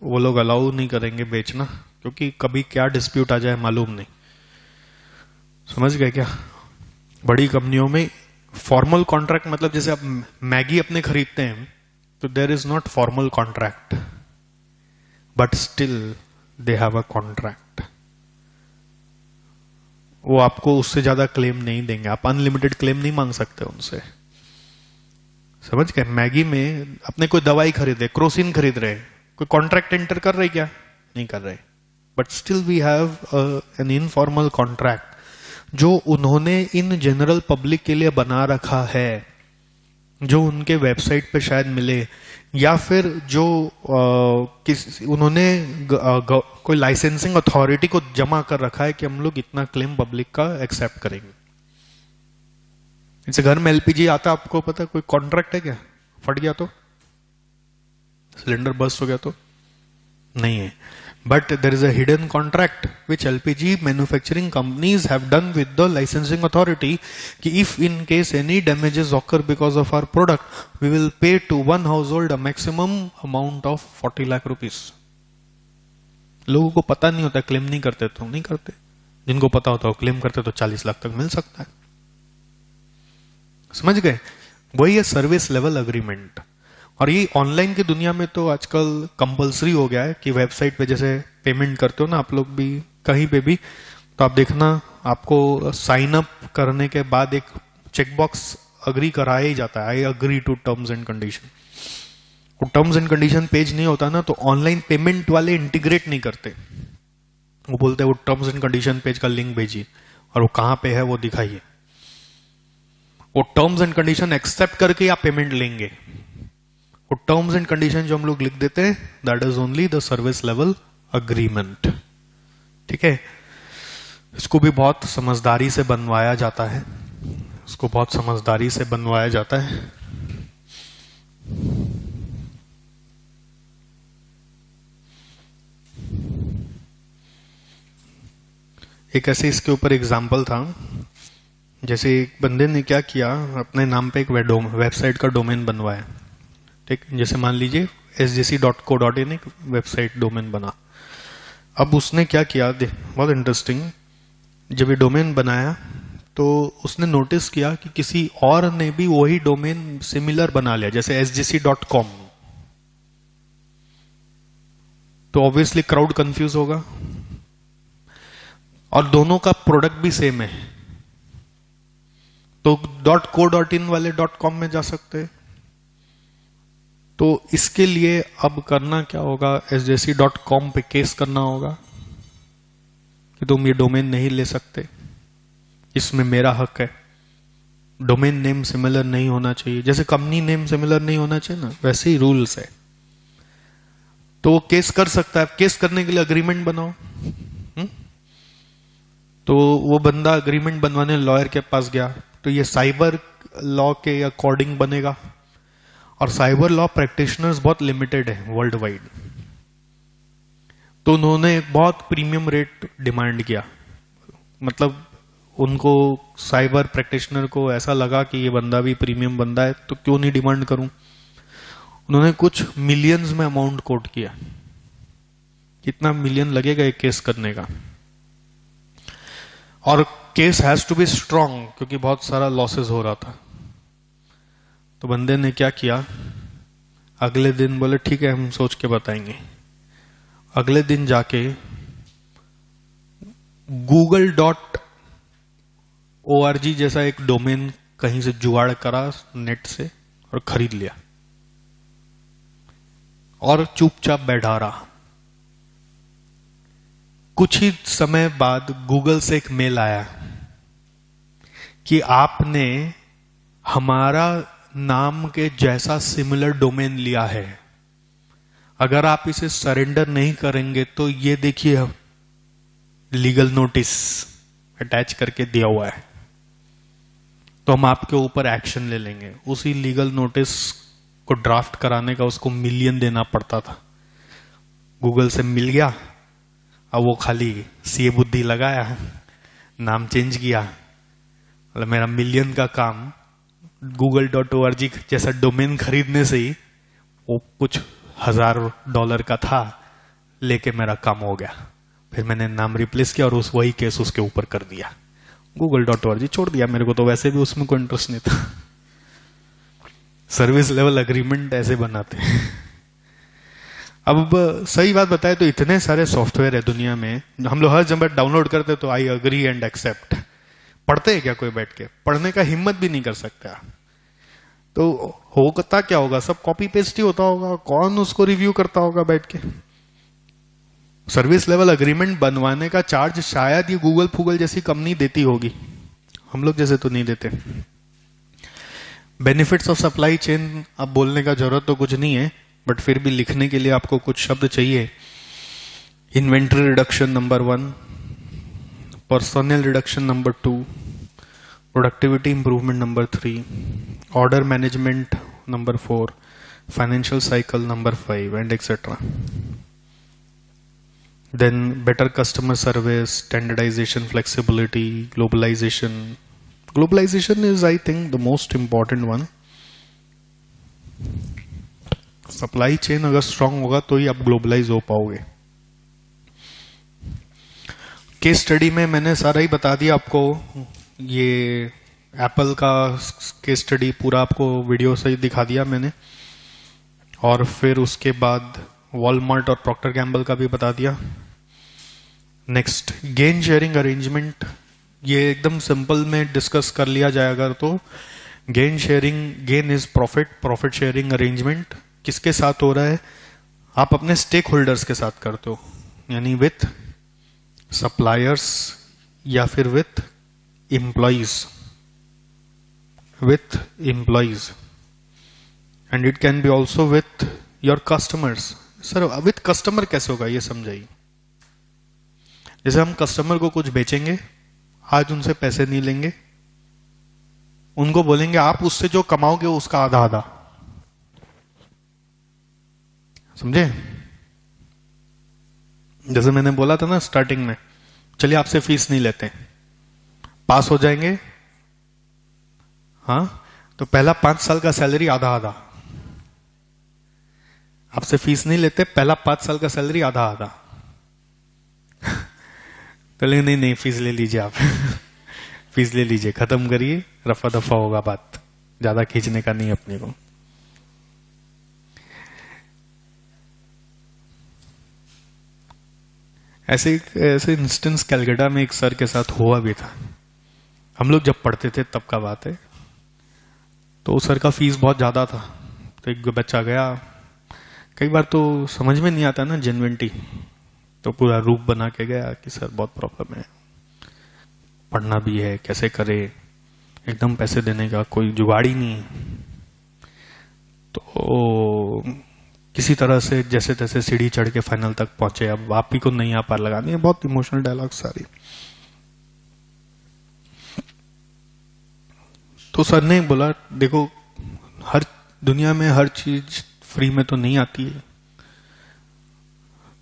वो लोग अलाउ नहीं करेंगे बेचना, क्योंकि कभी क्या डिस्प्यूट आ जाए मालूम नहीं। समझ गए क्या? बड़ी कंपनियों में फॉर्मल कॉन्ट्रैक्ट मतलब जैसे आप मैगी अपने खरीदते हैं, तो there is not formal contract, but still they have a contract. वो आपको उससे ज्यादा क्लेम नहीं देंगे, आप अनलिमिटेड क्लेम नहीं मांग सकते उनसे। समझ गए? मैगी में अपने कोई दवाई खरीदे, क्रोसिन खरीद रहे, कोई कॉन्ट्रैक्ट एंटर कर रहे क्या? नहीं कर रहे, but still we have an informal contract जो उन्होंने इन जनरल पब्लिक के लिए बना रखा है। जो उनके वेबसाइट पे शायद मिले, या फिर जो उन्होंने कोई लाइसेंसिंग अथॉरिटी को जमा कर रखा है कि हम लोग इतना क्लेम पब्लिक का एक्सेप्ट करेंगे। जैसे घर में एलपीजी आता, आपको पता है कोई कॉन्ट्रैक्ट है क्या? फट गया तो, सिलेंडर बस्ट हो गया तो नहीं है, but there is a hidden contract which LPG manufacturing companies have done with the licensing authority कि if in case any damages occur because of our product we will pay to one household a maximum amount of 40 lakh rupees. लोगों को पता नहीं होता, क्लेम नहीं करते तो नहीं करते, जिनको पता होता है क्लेम करते तो 40 लाख तक मिल सकता है। समझ गए? वही है सर्विस लेवल अग्रीमेंट। और ये ऑनलाइन की दुनिया में तो आजकल कंपलसरी हो गया है कि वेबसाइट पे जैसे पेमेंट करते हो ना आप लोग भी कहीं पे भी, तो आप देखना आपको साइन अप करने के बाद एक चेकबॉक्स अग्री कराया ही जाता है, I agree to terms and condition. वो टर्म्स एंड कंडीशन पेज नहीं होता ना, तो ऑनलाइन पेमेंट वाले इंटीग्रेट नहीं करते, वो बोलते हैं वो टर्म्स एंड कंडीशन पेज का लिंक भेजिए और वो कहां पे है वो दिखाइए। वो टर्म्स एंड कंडीशन एक्सेप्ट करके आप पेमेंट लेंगे। वो टर्म्स एंड कंडीशन जो हम लोग लिख देते हैं that is only the service level agreement. ठीक है, इसको भी बहुत समझदारी से बनवाया जाता है, इसको बहुत समझदारी से बनवाया जाता है। एक ऐसे इसके ऊपर एग्जाम्पल था, जैसे एक बंदे ने क्या किया, अपने नाम पे एक वेबसाइट का डोमेन बनवाया। ठीक, जैसे मान लीजिए sjc.co.in एक वेबसाइट डोमेन बना। अब उसने क्या किया, बहुत इंटरेस्टिंग, जब ये डोमेन बनाया तो उसने नोटिस किया कि किसी और ने भी वही डोमेन सिमिलर बना लिया, जैसे sgc.com। तो ऑब्वियसली क्राउड कंफ्यूज होगा, और दोनों का प्रोडक्ट भी सेम है, तो .co.in वाले .com में जा सकते हैं। तो इसके लिए अब करना क्या होगा, sjc.com पे केस करना होगा कि तुम ये डोमेन नहीं ले सकते, इसमें मेरा हक है। डोमेन नेम सिमिलर नहीं होना चाहिए, जैसे कंपनी नेम सिमिलर नहीं होना चाहिए ना, वैसे ही रूल्स है। तो वो केस कर सकता है। केस करने के लिए अग्रीमेंट बनाओ। तो वो बंदा अग्रीमेंट बनवाने लॉयर के पास गया, तो ये साइबर लॉ के अकॉर्डिंग बनेगा, और साइबर लॉ प्रैक्टिशनर्स बहुत लिमिटेड है वर्ल्ड वाइड। तो उन्होंने एक बहुत प्रीमियम रेट डिमांड किया, मतलब उनको साइबर प्रैक्टिशनर को ऐसा लगा कि ये बंदा भी प्रीमियम बंदा है, तो क्यों नहीं डिमांड करूं। उन्होंने कुछ मिलियंस में अमाउंट कोट किया, कितना मिलियन लगेगा एक केस करने का, और case has to be strong क्योंकि बहुत सारा लॉसेस हो रहा था। तो बंदे ने क्या किया, अगले दिन बोले ठीक है हम सोच के बताएंगे। अगले दिन जाके google.org जैसा एक डोमेन कहीं से जुगाड़ करा नेट से और खरीद लिया, और चुपचाप बैठा रहा। कुछ ही समय बाद गूगल से एक मेल आया कि आपने हमारा नाम के जैसा सिमिलर डोमेन लिया है, अगर आप इसे सरेंडर नहीं करेंगे तो ये देखिए लीगल नोटिस अटैच करके दिया हुआ है, तो हम आपके ऊपर एक्शन ले लेंगे। उसी लीगल नोटिस को ड्राफ्ट कराने का उसको मिलियन देना पड़ता था। गूगल से मिल गया, अब वो खाली सीए बुद्धि लगाया, नाम चेंज किया, मतलब मेरा मिलियन का काम google.org जैसा डोमेन खरीदने से ही वो कुछ $1000 का था, लेके मेरा काम हो गया। फिर मैंने नाम रिप्लेस किया और वही केस उसके ऊपर कर दिया। google.org छोड़ दिया, मेरे को तो वैसे भी उसमें कोई इंटरेस्ट नहीं था। सर्विस लेवल अग्रीमेंट ऐसे बनाते हैं। अब सही बात बताए तो इतने सारे सॉफ्टवेयर है दुनिया में, हम लोग हर जब डाउनलोड करते तो आई अग्री एंड एक्सेप्ट। पढ़ते हैं क्या कोई बैठ के? पढ़ने का हिम्मत भी नहीं कर सकता। तो होता क्या होगा, सब कॉपी पेस्ट ही होता होगा, कौन उसको रिव्यू करता होगा बैठ के। सर्विस लेवल अग्रीमेंट बनवाने का चार्ज शायद ये गूगल फूगल जैसी कंपनी देती होगी, हम लोग जैसे तो नहीं देते। बेनिफिट्स ऑफ सप्लाई चेन अब बोलने का जरूरत तो कुछ नहीं है, बट फिर भी लिखने के लिए आपको कुछ शब्द चाहिए। Inventory reduction number 1, personal reduction number 2, productivity improvement number 3, order management number 4, financial cycle number 5 and etcetera. Then better customer service, standardization, flexibility, globalization. Globalization is, I think, the most important one. Supply chain अगर स्ट्रांग होगा तो ही आप ग्लोबलाइज हो पाओगे। केस स्टडी में मैंने सारा ही बता दिया आपको। ये एप्पल का केस स्टडी पूरा आपको वीडियो से ही दिखा दिया मैंने, और फिर उसके बाद वॉलमार्ट और प्रॉक्टर गैम्बल का भी बता दिया। नेक्स्ट, गेन शेयरिंग अरेंजमेंट, ये एकदम सिंपल में डिस्कस कर लिया जाए अगर तो gain sharing, gain is profit, profit sharing arrangement किसके साथ हो रहा है? आप अपने स्टेक होल्डर्स के साथ करते हो, यानी विथ सप्लायर्स या फिर with employees and it can be also with your customers. Sir with customer कैसे होगा ये समझाइए। जैसे हम कस्टमर को कुछ बेचेंगे, आज उनसे पैसे नहीं लेंगे, उनको बोलेंगे आप उससे जो कमाओगे उसका आधा आधा, समझे? जैसे मैंने बोला था ना स्टार्टिंग में, चलिए आपसे फीस नहीं लेते, पास हो जाएंगे, हाँ, तो पहला 5 साल का सैलरी आधा आधा, आपसे फीस नहीं लेते, पहला 5 साल का सैलरी आधा आधा। तो नहीं नहीं फीस ले लीजिए आप। फीस ले लीजिए, खत्म करिए, रफा दफा होगा बात, ज्यादा खींचने का नहीं अपने को। ऐसे इंस्टेंस कैलकाटा में एक सर के साथ हुआ भी था। हम लोग जब पढ़ते थे तब का बात है, तो सर का फीस बहुत ज्यादा था, तो एक बच्चा गया, कई बार तो समझ में नहीं आता ना जेन्युइनिटी, तो पूरा रूप बना के गया कि सर बहुत प्रॉब्लम है, पढ़ना भी है, कैसे करे, एकदम पैसे देने का कोई जुगाड़ ही नहीं है। तो किसी तरह से जैसे तैसे सीढ़ी चढ़ के फाइनल तक पहुंचे, अब आप ही को नहीं आ पार लगानी है, बहुत इमोशनल डायलॉग सारी। तो सर ने बोला देखो, हर दुनिया में हर चीज फ्री में तो नहीं आती है,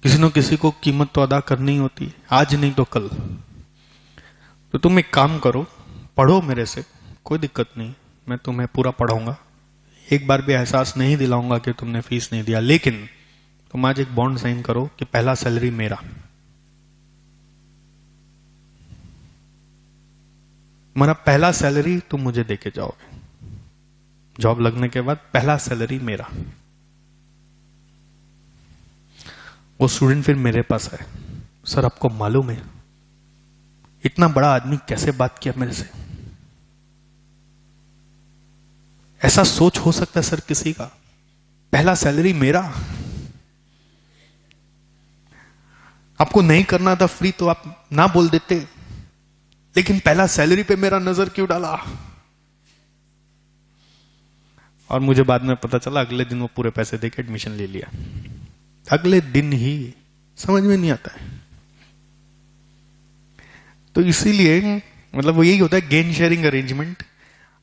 किसी न किसी को कीमत तो अदा करनी ही होती है, आज नहीं तो कल। तो तुम एक काम करो, पढ़ो मेरे से, कोई दिक्कत नहीं, मैं तुम्हें पूरा पढ़ाऊंगा, एक बार भी एहसास नहीं दिलाऊंगा कि तुमने फीस नहीं दिया, लेकिन तुम आज एक बॉन्ड साइन करो कि पहला सैलरी मेरा, मेरा पहला सैलरी तुम मुझे देके जाओगे, जॉब लगने के बाद पहला सैलरी मेरा। वो स्टूडेंट फिर मेरे पास आए, सर आपको मालूम है इतना बड़ा आदमी कैसे बात किया मेरे से? ऐसा सोच हो सकता है सर किसी का? पहला सैलरी मेरा, आपको नहीं करना था फ्री तो आप ना बोल देते, लेकिन पहला सैलरी पे मेरा नजर क्यों डाला? और मुझे बाद में पता चला, अगले दिन वो पूरे पैसे देके एडमिशन ले लिया, अगले दिन ही। समझ में नहीं आता है। तो इसीलिए मतलब वो यही होता है गेन शेयरिंग अरेंजमेंट।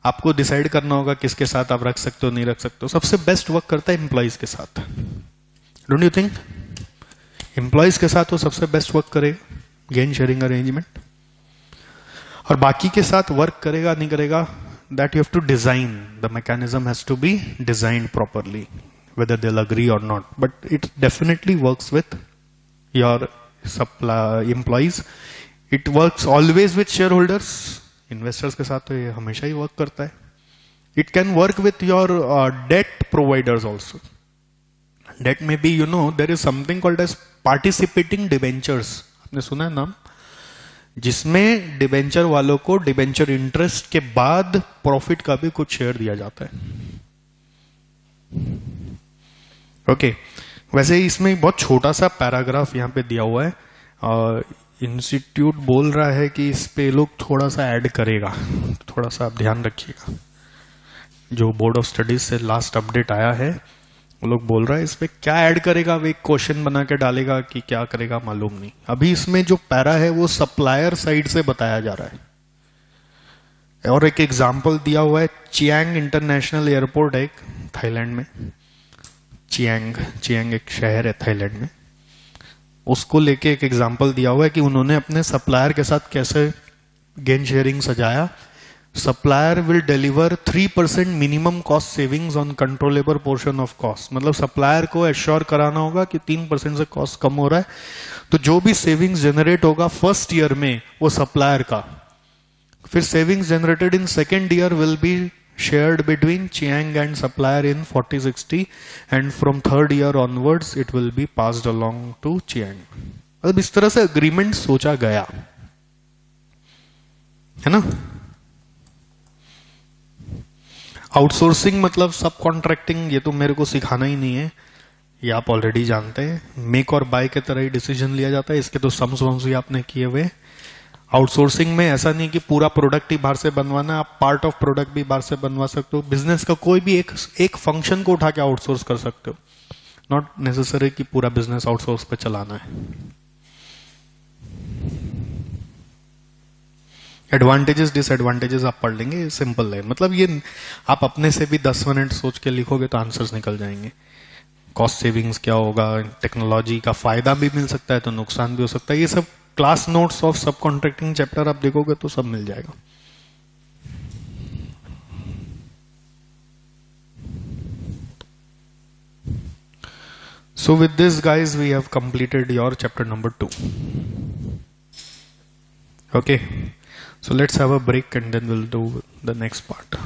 आपको डिसाइड करना होगा किसके साथ आप रख सकते हो, नहीं रख सकते हो। सबसे बेस्ट वर्क करता है एम्प्लॉइज के साथ, डोंट यू थिंक? एम्प्लॉइज के साथ वो सबसे बेस्ट वर्क करेगा गेन शेयरिंग अरेंजमेंट। और बाकी के साथ वर्क करेगा नहीं करेगा, that you have to design, the mechanism has to be designed properly, whether they'll agree or not, but it definitely works with your employees. It works always with shareholders, investors के साथ तो ये हमेशा ही वर्क करता है। It can work with your debt providers also. Debt में भी there is something called as participating debentures, आपने सुना है नाम? जिसमें डिबेंचर वालों को डिबेंचर इंटरेस्ट के बाद प्रॉफिट का भी कुछ शेयर दिया जाता है। ओके, वैसे इसमें बहुत छोटा सा पैराग्राफ यहाँ पे दिया हुआ है, और इंस्टीट्यूट बोल रहा है कि इस पे लोग थोड़ा सा ऐड करेगा, थोड़ा सा आप ध्यान रखिएगा। जो बोर्ड ऑफ स्टडीज से लास्ट अपडेट आया है, वो लोग बोल रहा है इसमें क्या ऐड करेगा, वो एक क्वेश्चन बना के डालेगा कि क्या करेगा मालूम नहीं। अभी इसमें जो पैरा है वो सप्लायर साइड से बताया जा रहा है। और एक एग्जाम्पल दिया हुआ है, चियांग इंटरनेशनल एयरपोर्ट है एक थाईलैंड में, चियांग एक शहर है थाईलैंड में, उसको लेके एक एग्जाम्पल दिया हुआ है कि उन्होंने अपने सप्लायर के साथ कैसे गेन शेयरिंग सजाया। Supplier will deliver 3% minimum cost savings on controllable portion of cost. मतलब सप्लायर को एश्योर कराना होगा कि 3% से कॉस्ट कम हो रहा है, तो जो भी सेविंग्स जनरेट होगा फर्स्ट ईयर में वो सप्लायर का, फिर savings generated in second year will be shared between Chiang and supplier in 40-60 and from third year onwards it will be passed along to Chiang। मतलब इस तरह से अग्रीमेंट सोचा गया है ना। आउटसोर्सिंग मतलब सब कॉन्ट्रैक्टिंग, ये तो मेरे को सिखाना ही नहीं है, ये आप ऑलरेडी जानते हैं। मेक और बाय के तरह ही डिसीजन लिया जाता है, इसके तो सम्स वम्स भी आपने किए हुए। आउटसोर्सिंग में ऐसा नहीं कि पूरा प्रोडक्ट ही बाहर से बनवाना, आप पार्ट ऑफ प्रोडक्ट भी बाहर से बनवा सकते हो। बिजनेस का कोई भी एक फंक्शन को उठा के आउटसोर्स कर सकते हो, नॉट नेसेसरी कि पूरा बिजनेस आउटसोर्स पे चलाना है। एडवांटेजेस डिसएडवांटेजेस आप पढ़ लेंगे, सिंपल है। मतलब ये आप अपने से भी 10 मिनट सोच के लिखोगे तो आंसर्स निकल जाएंगे। कॉस्ट सेविंग्स क्या होगा, टेक्नोलॉजी का फायदा भी मिल सकता है तो नुकसान भी हो सकता है, ये सब क्लास नोट्स ऑफ सब कॉन्ट्रैक्टिंग चैप्टर आप देखोगे तो सब मिल जाएगा। So with this guys we have completed your chapter number 2. Okay, so let's have a break and then we'll do the next part.